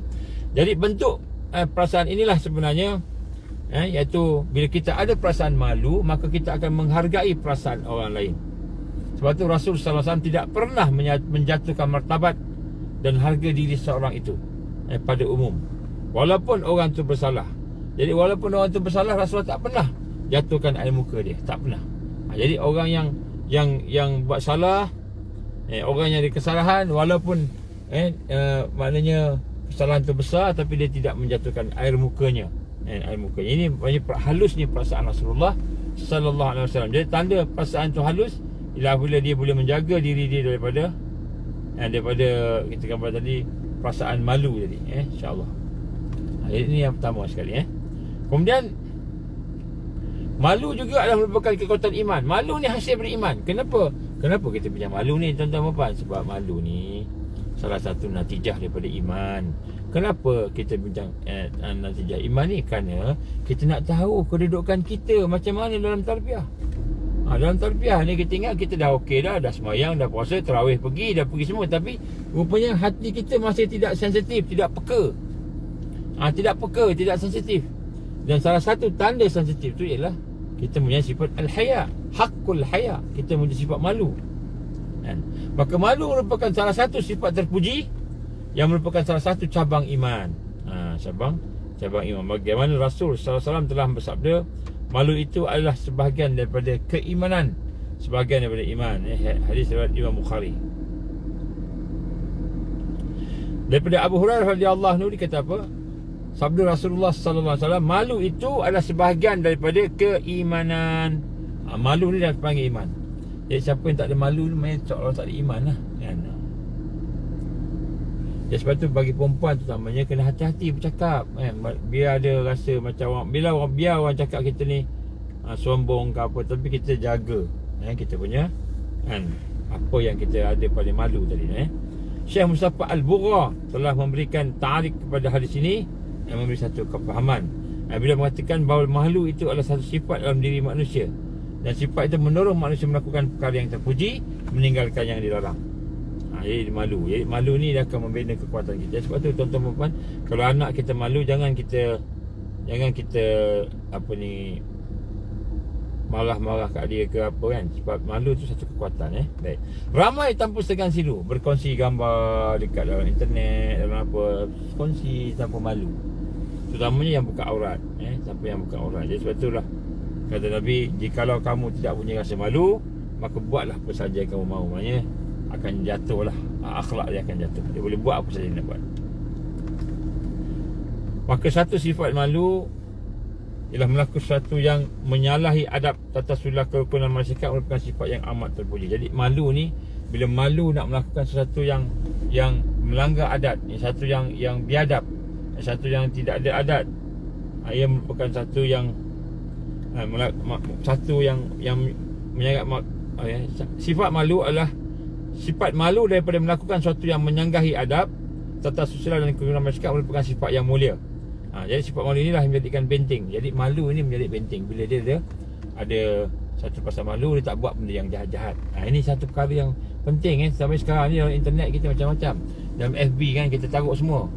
Jadi bentuk perasaan inilah sebenarnya, iaitu bila kita ada perasaan malu, maka kita akan menghargai perasaan orang lain. Sebab tu Rasul sallallahu alaihi wasallam tidak pernah menjatuhkan martabat dan harga diri seorang itu pada umum, walaupun orang tu bersalah. Jadi walaupun orang tu bersalah, Rasulullah tak pernah jatuhkan air muka dia, tak pernah. Jadi orang yang buat salah, orang yang ada kesalahan, walaupun maknanya kesalahan tu besar, tapi dia tidak menjatuhkan air mukanya. Ini banyak halusnya perasaan Rasulullah sallallahu alaihi wasallam. Jadi tanda perasaan tu halus ialah bila dia boleh menjaga diri dia daripada kita gambar tadi, perasaan malu tadi, insya-Allah. Ini yang pertama sekali. Kemudian malu juga adalah merupakan kekuatan iman. Malu ni hasil beriman. Kenapa kita punya malu ni, tuan-tuan dan puan? Sebab malu ni salah satu natijah daripada iman. Kenapa kita bincang natijah iman ni? Kerana kita nak tahu kedudukan kita macam mana dalam tarbiyah. Dalam tarbiyah ni kita ingat kita dah okey dah sembahyang, dah puasa, tarawih pergi semua, tapi rupanya hati kita masih tidak sensitif, tidak peka. Tidak sensitif. Dan salah satu tanda sensitif tu ialah kita punya sifat al-haya, haqqul haya. Kita punya sifat malu. Maka malu merupakan salah satu sifat terpuji yang merupakan salah satu cabang iman. Cabang iman. Bagaimana Rasul sallallahu alaihi wasallam telah bersabda, malu itu adalah sebahagian daripada keimanan, sebahagian daripada iman. Hadis riwayat Imam Bukhari. Daripada Abu Hurairah radhiyallahu anhu dikata apa? Sabda Rasulullah sallallahu alaihi wasallam, malu itu adalah sebahagian daripada keimanan. Malu ni dah panggil iman. Jadi siapa yang tak ada malu ni orang tak ada iman lah kan? Ya, sebab tu bagi perempuan terutamanya kena hati-hati bercakap biar ada rasa macam biar orang cakap kita ni sombong ke apa, tapi kita jaga kita punya apa yang kita ada paling malu tadi. Syekh Mustafa Al-Bugha telah memberikan ta'arif kepada hadis ini yang memberi satu kefahaman. Bila mengatakan bahawa malu itu adalah satu sifat dalam diri manusia, dan sifat itu mendorong manusia melakukan perkara yang terpuji, meninggalkan yang dilarang. Jadi malu. Jadi malu ni dia akan membina kekuatan kita. Sebab tu tuan-tuan dan puan, kalau anak kita malu, jangan kita apa ni, marah-marah kat dia ke apa kan. Sebab malu tu satu kekuatan. Baik. Ramai tanpa segan silu berkongsi gambar dekat dalam internet, dalam apa, kongsi tanpa malu. Terutamanya yang buka aurat, siapa yang buka aurat. Jadi sebab itulah kata Nabi, jikalau kamu tidak punya rasa malu, maka buatlah apa saja yang kamu mahu. Maknanya akan jatuh lah, akhlak dia akan jatuh. Dia boleh buat apa saja dia nak buat. Maka satu sifat malu ialah melakukan sesuatu yang menyalahi adab tata sula kerukunan masyarakat, merupakan sifat yang amat terpuji. Jadi malu ni, bila malu nak melakukan sesuatu yang melanggar adat, satu yang biadab, satu yang tidak ada adat, ia merupakan satu yang menyanggat sifat malu adalah sifat malu daripada melakukan sesuatu yang menyanggahi adab tata susila dan kerukunan masyarakat, merupakan sifat yang mulia. Jadi sifat malu inilah yang menjadikan benteng. Jadi malu ini menjadi benteng. Bila dia ada satu pasal malu, dia tak buat benda yang jahat-jahat. Ini satu perkara yang penting sampai sekarang ni dalam internet kita macam-macam. Dalam FB kan kita taruh semua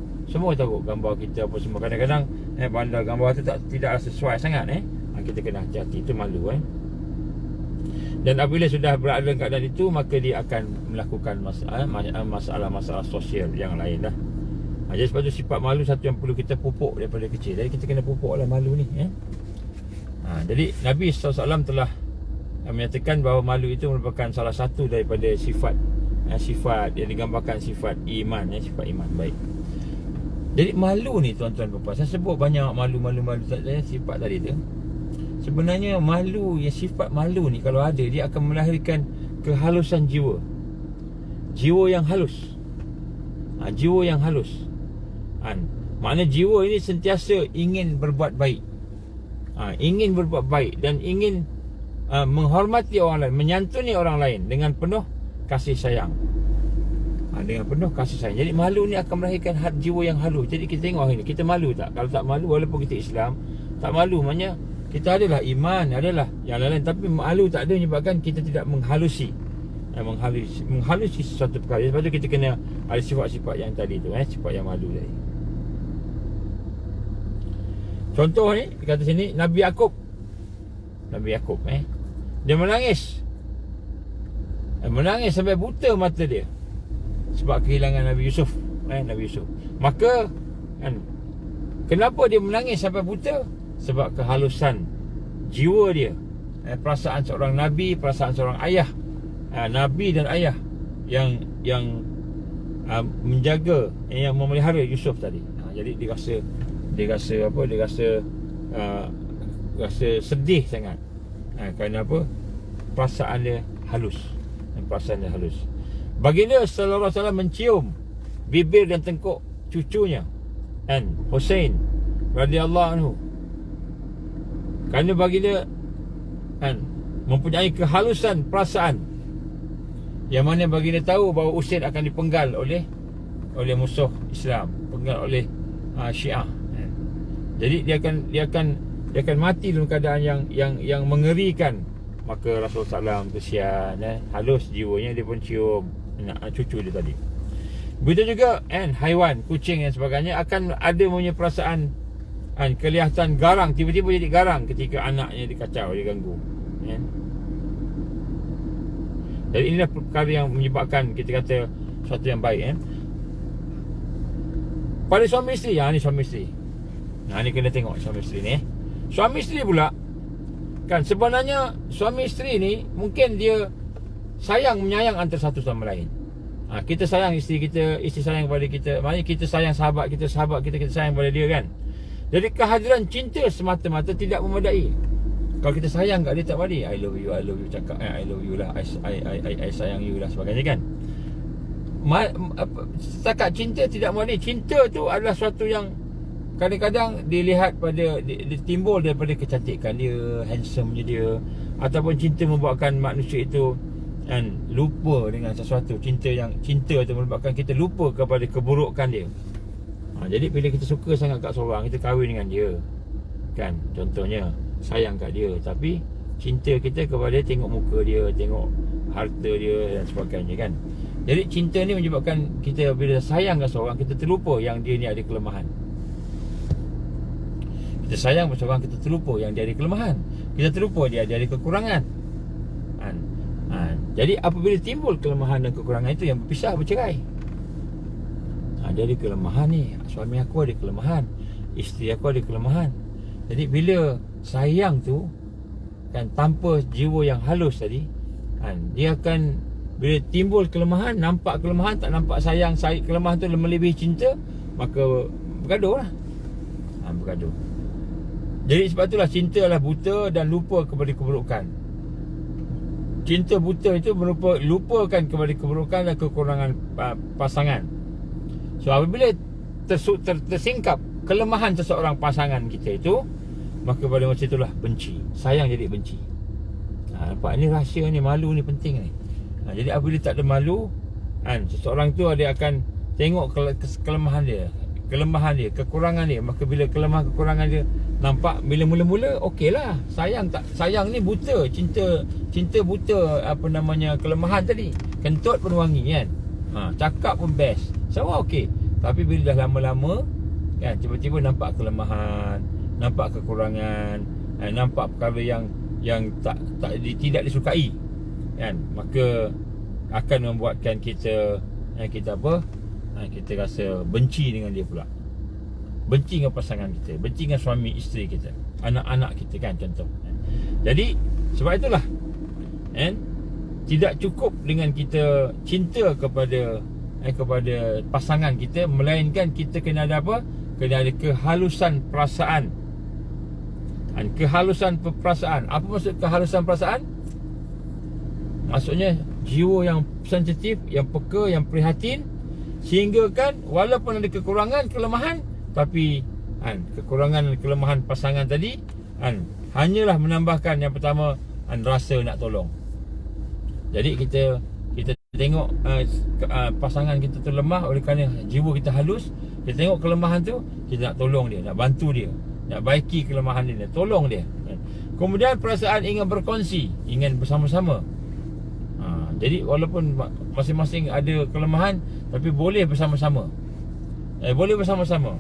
taruh gambar kita apa semua. Kadang-kadang bandar gambar tu tidaklah sesuai sangat. Kita kena hati-hati. Itu malu. Dan apabila sudah berada dalam keadaan itu, maka dia akan melakukan masalah-masalah sosial yang lain lah. Jadi sebab tu sifat malu satu yang perlu kita pupuk daripada kecil. Jadi kita kena pupuk lah malu ni. Jadi Nabi SAW telah menyatakan bahawa malu itu merupakan salah satu daripada sifat yang digambarkan sifat iman. Sifat iman. Baik. Jadi malu ni tuan-tuan dan puan, saya sebut banyak malu sifat tadi tu. Sebenarnya malu, sifat malu ni kalau ada, dia akan melahirkan kehalusan jiwa. Jiwa yang halus. Jiwa yang halus. Maknanya jiwa ini sentiasa ingin berbuat baik. Ingin berbuat baik dan ingin menghormati orang lain, menyantuni orang lain dengan penuh kasih sayang. Dengan penuh kasih sayang. Jadi malu ni akan melahirkan jiwa yang halus. Jadi kita tengok hari ni, kita malu tak? Kalau tak malu, walaupun kita Islam, tak malu, maknanya kita adalah iman, adalah yang lain-lain, tapi malu tak ada menyebabkan kita tidak menghalusi sesuatu perkara. Sebab tu kita kena ada sifat-sifat yang tadi tu, sifat yang malu tadi. Contoh ni, dia kata sini, Nabi Yaqub, dia menangis sampai buta mata dia sebab kehilangan Nabi Yusuf. Maka kenapa dia menangis sampai buta? Sebab kehalusan jiwa dia, perasaan seorang Nabi, perasaan seorang ayah, Nabi dan ayah yang menjaga, yang memelihara Yusuf tadi. Jadi dia rasa sedih sangat. Kerana apa? Perasaan dia halus. Baginda sallallahu alaihi wasallam mencium bibir dan tengkuk cucunya Hussein radhiyallahu anhu. Kerana baginda mempunyai kehalusan perasaan, yang mana baginda tahu bahawa Usaid akan dipenggal oleh musuh Islam, penggal oleh Syiah. Jadi dia akan mati dalam keadaan yang mengerikan. Maka Rasulullah SAW kesian, halus jiwanya, dia pun cium cucu dia tadi. Begitu juga haiwan, kucing dan sebagainya akan ada punya perasaan kelihatan garang, tiba-tiba jadi garang ketika anaknya dikacau, diganggu. Jadi inilah perkara yang menyebabkan kita kata sesuatu yang baik. Pada suami isteri, ni suami isteri. Ni kena tengok suami isteri ni. Suami isteri pula, kan sebenarnya suami isteri ni mungkin dia menyayang antara satu sama lain. Kita sayang isteri kita, isteri sayang kepada kita. Maknanya kita sayang sahabat kita sayang kepada dia kan. Jadi kehadiran cinta semata-mata tidak memadai. Kalau kita sayang kat dia tak memadai. I love you cakap I love you lah, I sayang you lah sebagainya kan. Setakat cinta tidak memadai. Cinta tu adalah sesuatu yang kadang-kadang dilihat pada timbul daripada kecantikan dia, handsome dia, ataupun cinta membuatkan manusia itu kan lupa dengan sesuatu. Cinta tu menyebabkan kita lupa kepada keburukan dia. Jadi bila kita suka sangat kat seorang, kita kahwin dengan dia, kan, contohnya sayang kat dia, tapi cinta kita kepada dia, tengok muka dia, tengok harta dia dan sebagainya, kan. Jadi cinta ni menyebabkan kita bila sayang kat seorang, kita terlupa yang dia ni ada kelemahan. Kita sayang kat seorang, kita terlupa yang dia ada kelemahan. Kita terlupa dia ada kekurangan, kan. Jadi apabila timbul kelemahan dan kekurangan itu, yang berpisah, bercerai. Dia ada kelemahan ni, suami aku ada kelemahan, isteri aku ada kelemahan. Jadi bila sayang tu, kan, tanpa jiwa yang halus tadi, kan, dia akan, bila timbul kelemahan, nampak kelemahan, tak nampak sayang, kelemahan tu melebihi cinta, maka bergaduh lah. Bergaduh. Jadi sebab itulah cinta adalah buta dan lupa kepada keburukan. Cinta buta itu lupakan kepada keburukan dan kekurangan pasangan. So apabila tersingkap kelemahan seseorang pasangan kita itu, maka pada masa itulah benci. Sayang jadi benci. Nampak, ni rahsia ni, malu ni penting ni. Jadi apabila tak ada malu, kan, seseorang tu dia akan tengok kelemahan dia, kekurangan dia. Maka bila kelemahan kekurangan dia nampak, bila mula-mula okeylah, sayang ni buta, cinta buta kelemahan tadi. Kentut pun wangi, kan. Cakap pun best, semua okey. Tapi bila dah lama-lama, kan, tiba-tiba nampak kelemahan, nampak kekurangan, nampak perkara yang tidak disukai, kan, maka akan membuatkan kita kita rasa benci dengan dia pula. Benci dengan pasangan kita, benci dengan suami isteri kita, anak-anak kita, kan, contoh. Jadi sebab itulah, kan, tidak cukup dengan kita cinta kepada pasangan kita, melainkan kita kena ada apa? Kena ada kehalusan perasaan. Kehalusan perasaan. Apa maksud kehalusan perasaan? Maksudnya jiwa yang sensitif, yang peka, yang prihatin, sehingga kan walaupun ada kekurangan, kelemahan, tapi kekurangan dan kelemahan pasangan tadi hanyalah menambahkan yang pertama, rasa nak tolong. Jadi kita tengok pasangan kita tu lemah, oleh kerana jiwa kita halus, kita tengok kelemahan tu, kita nak tolong dia, nak bantu dia, nak baiki kelemahan dia, nak tolong dia. Kemudian perasaan ingin berkongsi, ingin bersama-sama. Jadi walaupun masing-masing ada kelemahan, tapi boleh bersama-sama. Boleh bersama-sama.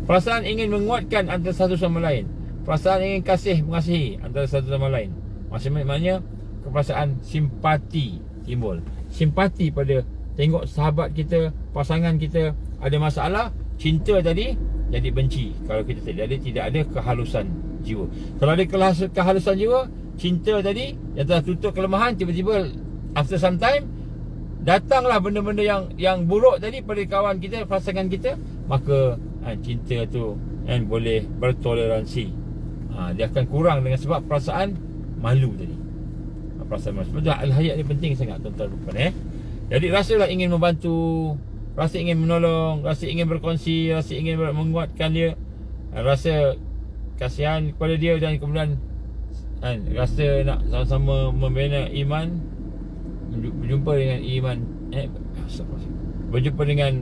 Perasaan ingin menguatkan antara satu sama lain. Perasaan ingin mengasihi antara satu sama lain. Maksudnya perasaan simpati timbul. Simpati pada tengok sahabat kita, pasangan kita ada masalah, cinta tadi jadi benci kalau kita tidak ada kehalusan jiwa. Kalau ada kehalusan jiwa, cinta tadi yang telah tutup kelemahan, tiba-tiba after some time datanglah benda-benda yang buruk tadi pada kawan kita, pasangan kita, maka cinta tu boleh bertoleransi. Dia akan kurang dengan sebab perasaan malu tadi. Perasaan malu. Sebab tu al-hayat ni penting sangat, tuan-tuan. Jadi rasalah ingin membantu, rasa ingin menolong, rasa ingin berkongsi, rasa ingin menguatkan dia, rasa kasihan kepada dia, dan kemudian rasa nak sama-sama membina iman, berjumpa dengan iman, berjumpa dengan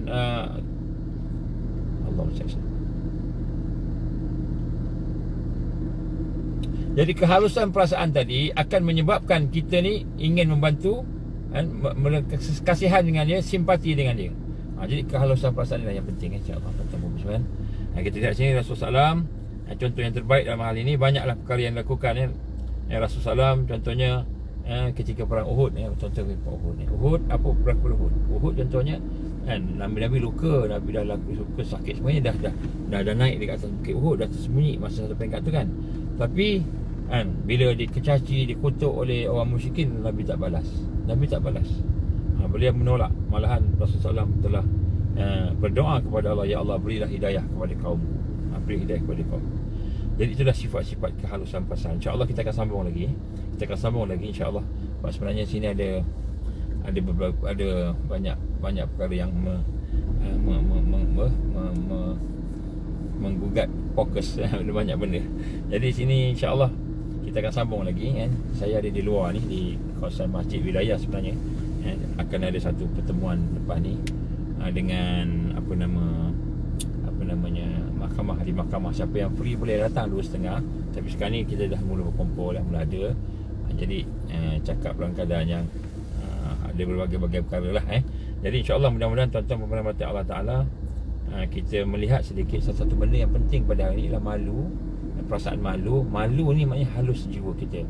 Allah SWT. Jadi kehalusan perasaan tadi akan menyebabkan kita ni ingin membantu, kasihan dengan dia, simpati dengan dia. Jadi kehalusan perasaan inilah yang penting, insya-Allah. Kita lihat sini Rasulullah SAW, contoh yang terbaik dalam hal ini. Banyaklah perkara yang dilakukan Rasulullah SAW. Contohnya ketika perang Uhud, contoh perang Uhud. Uhud, apa berlaku Uhud? Uhud contohnya, Nabi luka, Nabi dah luka, sakit semuanya, dah naik dekat atas bukit Uhud, dah tersembunyi masa satu peringkat tu, kan. Tapi bila dikecaci, dikutuk oleh orang musyrikin, Nabi tak balas. Beliau menolak. Malahan Rasulullah SAW telah berdoa kepada Allah, ya Allah, berilah hidayah kepada kaum, beri hidayah kepada kaum. Jadi itulah sifat-sifat kehalusan perasaan. InsyaAllah kita akan sambung lagi. InsyaAllah. Sebab sebenarnya sini ada banyak perkara yang menggugat fokus. Ada banyak benda. Jadi sini insyaAllah kita kita akan sambung lagi kan. Saya ada di luar ni, di kawasan masjid wilayah sebenarnya. Akan ada satu pertemuan lepas ni dengan apa namanya mahkamah. Di mahkamah siapa yang free boleh datang 2.30. Tapi sekarang ni kita dah mula berkumpul, dah mula ada. Jadi cakap dalam keadaan yang ada berbagai-bagai perkara lah Jadi insyaAllah mudah-mudahan tuan-tuan dan puan-puan Allah Ta'ala, kita melihat sedikit satu benda yang penting pada hari ni ialah malu. Perasaan malu. Malu ni maknanya halus jiwa kita.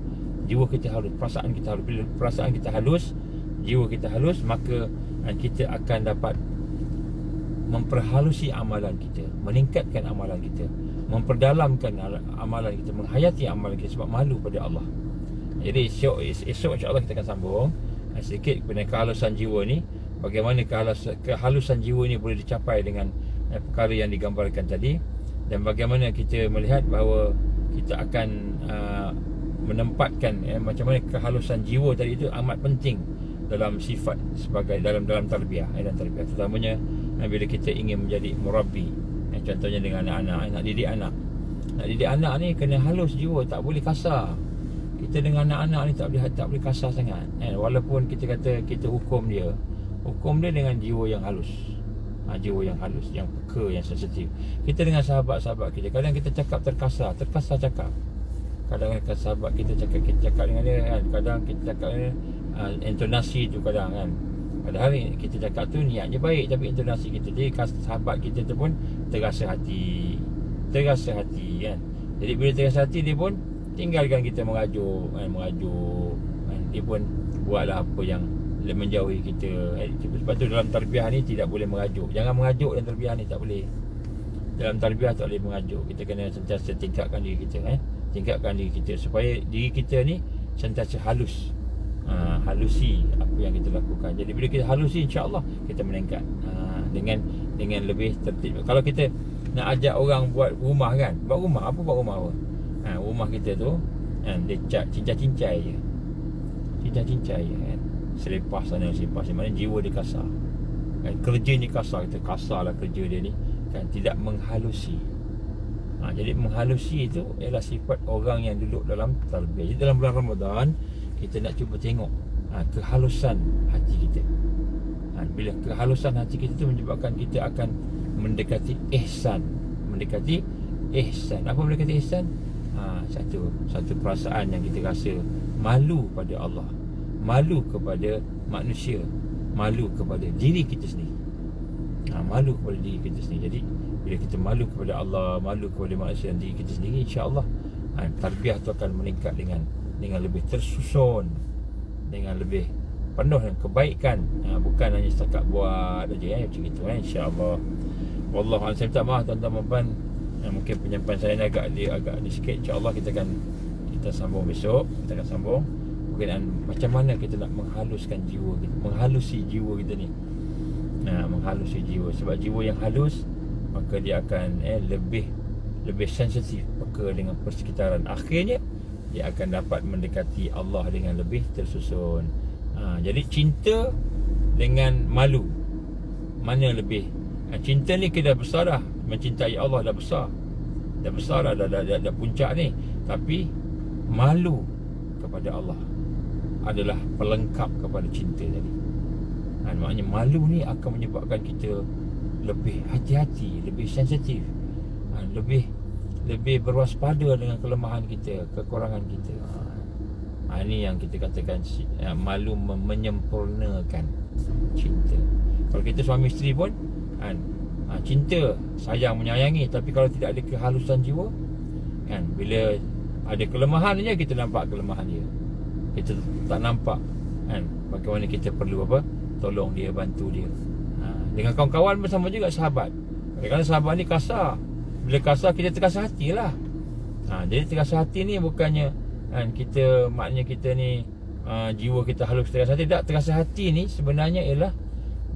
Jiwa kita halus, perasaan kita halus. Bila perasaan kita halus, jiwa kita halus, maka kita akan dapat memperhalusi amalan kita, meningkatkan amalan kita, memperdalamkan amalan kita, menghayati amalan kita sebab malu pada Allah. Jadi esok insyaAllah kita akan sambung sedikit kepada kehalusan jiwa ni. Bagaimana kehalusan jiwa ni boleh dicapai dengan perkara yang digambarkan tadi, dan bagaimana kita melihat bahawa kita akan menempatkan macam mana kehalusan jiwa tadi itu amat penting dalam sifat sebagai dalam tarbiyah, dalam tarbiyah terutamanya bila kita ingin menjadi murabbi. Contohnya dengan anak-anak, nak didik anak ni kena halus jiwa, tak boleh kasar. Kita dengan anak-anak ni tak boleh kasar sangat walaupun kita kata kita hukum dia dengan jiwa yang halus, jiwa yang halus, yang peka, yang sensitif. Kita dengan sahabat-sahabat kita, kadang kita cakap terkasar cakap. Kadang sahabat kita cakap dengan dia kan, kadang kita cakap dengan dia, intonasi tu kadang kan. Padahal kita cakap tu niatnya baik, tapi intonasi kita, jadi sahabat kita tu pun terasa hati kan. Jadi bila terasa hati, dia pun tinggalkan kita merajuk kan. Dia pun buatlah apa yang menjauhi kita. Sebab tu dalam tarbiyah ni tidak boleh merajuk. Jangan merajuk dalam tarbiyah ni, tak boleh. Dalam tarbiyah tak boleh merajuk. Kita kena sentiasa tingkatkan diri kita tingkatkan diri kita supaya diri kita ni sentiasa halus. Halusi apa yang kita lakukan. Jadi bila kita halusi, insya-Allah kita meningkat dengan lebih tertib. Kalau kita nak ajak orang buat rumah kan, buat rumah apa? Rumah kita tu dia cat cincai-cincai je. Kan. Selepas sana selepas ni, mana jiwa dia kasar kan, kerja ni kasar, kita kasarlah kerja dia ni kan, tidak menghalusi. Jadi menghalusi itu ialah sifat orang yang duduk dalam tarbiyah. Jadi dalam bulan Ramadan kita nak cuba tengok kehalusan hati kita. Bila kehalusan hati kita tu menyebabkan kita akan mendekati ihsan. Apa mendekati ihsan? Satu perasaan yang kita rasa malu pada Allah, malu kepada manusia, malu kepada diri kita sendiri. Malu kepada diri kita sendiri. Jadi bila kita malu kepada Allah, malu kepada manusia dan diri kita sendiri, insya-Allah tarbiyah tu akan meningkat dengan lebih tersusun, dengan lebih penuh dengan kebaikan, bukan hanya setakat buat aja macam itu insya-Allah. Wallahu a'lam. Saya minta maaf tuan-tuan, mungkin penyampaian saya ni agak sikit. Insya-Allah kita sambung besok. Kita akan sambung berkenaan macam mana kita nak menghaluskan jiwa kita, menghalusi jiwa kita ni. Menghalusi jiwa. Sebab jiwa yang halus, maka dia akan lebih sensitif, peka dengan persekitaran. Akhirnya dia akan dapat mendekati Allah dengan lebih tersusun. Jadi cinta dengan malu, mana lebih? Cinta ni kita dah besar dah, mencintai Allah dah besar dah, dah puncak ni. Tapi malu kepada Allah adalah pelengkap kepada cinta tadi. Maknanya malu ni akan menyebabkan kita lebih hati-hati, lebih sensitif, lebih berwaspada dengan kelemahan kita, kekurangan kita. Ini yang kita katakan malu menyempurnakan cinta. Kalau kita suami isteri pun cinta, sayang, menyayangi, tapi kalau tidak ada kehalusan jiwa kan, bila ada kelemahan je kita nampak kelemahan dia, kita tak nampak kan bagaimana kita perlu tolong dia, bantu dia. Dengan kawan-kawan pun sama juga, sahabat. Kadang-kadang sahabat ni kasar. Bila kasar, kita terasa hati lah. Jadi terasa hati ni bukannya maknanya kita ni jiwa kita halus terasa hati. Tak, terasa hati ni sebenarnya ialah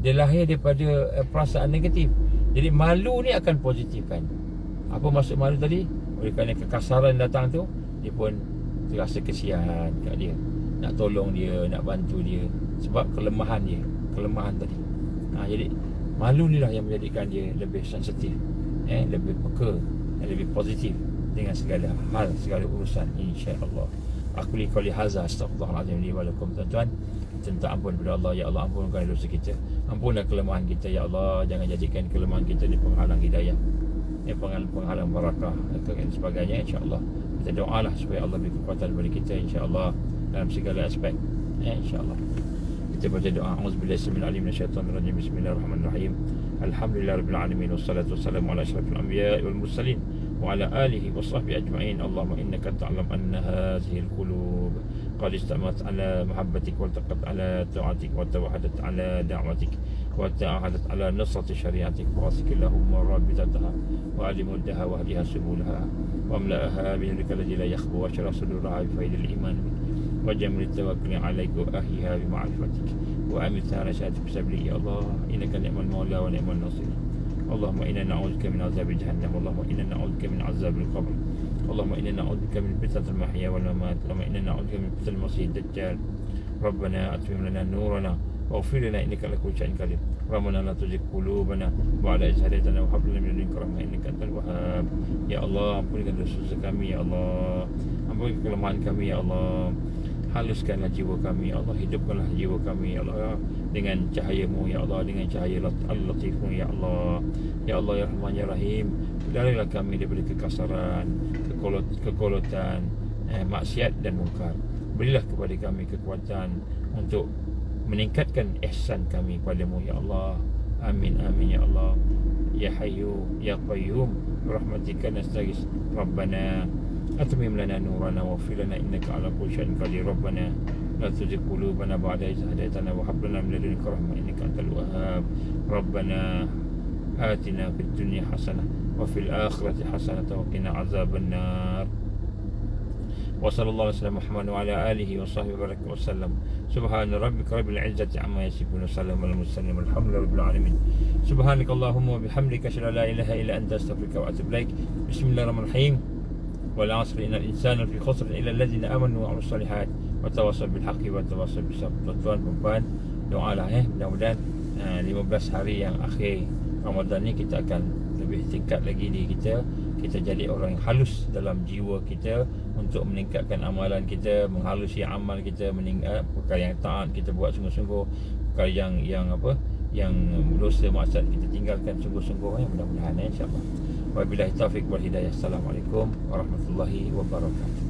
dia lahir daripada perasaan negatif. Jadi malu ni akan positifkan. Apa maksud malu tadi? Oleh kerana kekasaran datang tu, dia pun terasa kesian kat dia, nak tolong dia, nak bantu dia, sebab kelemahan tadi. Jadi malu ni lah yang menjadikan dia lebih sensitif, lebih peka, lebih positif dengan segala hal, segala urusan, insya-Allah. Aku li qouli hadza astaghfirullahalazim li wa lakum. Tuan-tuan, kita minta ampun kepada Allah. Ya Allah, ampunkan dosa kita, ampunlah kelemahan kita. Ya Allah, jangan jadikan kelemahan kita ni penghalang hidayah, penghalang barakah dan sebagainya. InsyaAllah kita doalah supaya Allah beri kekuatan kepada kita, insyaAllah, dalam segala aspek. InsyaAllah kita baca doa. Auzubillahi samil alim minasyaitonir rajim. Bismillahirrahmanirrahim. Alhamdulillahirabbil alamin wassalatu wassalamu ala asyrafil anbiya'i wal mursalin wa ala alihi wa sahbihi ajma'in. Allahumma innaka ta'lam anna hadhihi al-qulub qad istamat ala mahabbatik wa taqat ala ta'atik wa tawahadat ala da'watik wa ta'ahadat ala nusrati syariatik wa asikillahumma rabbitataha wa alimuddaha wa hadiha subulaha wa amla'aha binurika alladhi la yakhbu wa syarah suduraha bifaidil iman wa jamil tawakkuli alaiku ahiha bima'rifatik wa amitha rasyati bisabli. Ya Allah, innaka ni'mal mawla wa ni'mal nasir. Allahumma inna na'udzubika min azabi jahannam. Allahumma inna na'udzubika min azabil qabr. Allahumma inna na'udzubika min fitnatil mahya wal mamat. Allahumma inna na'udzubika min fitnatil masiihid dajjal. Rabbana atmim lana nurana waghfir lana innaka ala kulli syai'in qadir. Rabbana la tuzigh qulubana ba'da idh hadaytana wa hab lana min ladunka rahmah innaka antal wahhab. Ya Allah, ampunkan dosa kami. Ya Allah, ampunkan kelemahan kami. Ya Allah, haluskanlah jiwa kami. Ya Allah, hidupkanlah jiwa kami. Ya Allah, dengan cahayamu. Ya Allah, dengan cahaya Al-Latifmu. Ya Allah, Ya Allah, Ya Rahman, Ya Rahim, peliharalah kami daripada kekasaran, kekolotan, maksiat dan mungkar. Berilah kepada kami kekuatan untuk meningkatkan ihsan kami padamu. Ya Allah, amin amin. Ya Allah, Ya Hayyu Ya Qayyum, rahmatika nastaghis. Rabbana atmim lana nurana waghfir lana innaka ala kulli syai'in qadir. Rabbana la tuzigh qulubana ba'da idh hadaytana wa hab lana min ladunka rahmah innaka antal wahhab. Rabbana atina fid dunya hasanah wa fil akhirati hasanah wa qina azaban nar. Wa sallallahu alaihi wasallam Muhammad wa ala alihi wa sahbihi baraka wa sallam. Subhana rabbika rabbil izzati amma yasifun. Salamun alal mursalin walhamdulillahi rabbil alamin. Subhanakallahumma wa bihamdika asyhadu an la ilaha illa anta astaghfiruka wa atubu ilaik. Bismillahirrahmanirrahim. Wal 'asri innal insana fi khusr illa alladhina amanu wa 'amilus shalihat wa tawassaw bil haqqi wa tawassaw bis sabr. Tuan-tuan, puan-puan, doalah mudah-mudahan 15 hari yang akhir Ramadan ni kita akan lebih tingkat lagi diri kita. Kita jadi orang yang halus dalam jiwa kita untuk meningkatkan amalan kita, menghalusi amal kita, perkara yang taat kita buat sungguh-sungguh, perkara yang dosa maksiat kita tinggalkan sungguh-sungguh. Mudah-mudahan insya-Allah. Wabillahi taufiq wal hidayah. Assalamualaikum warahmatullahi wabarakatuh.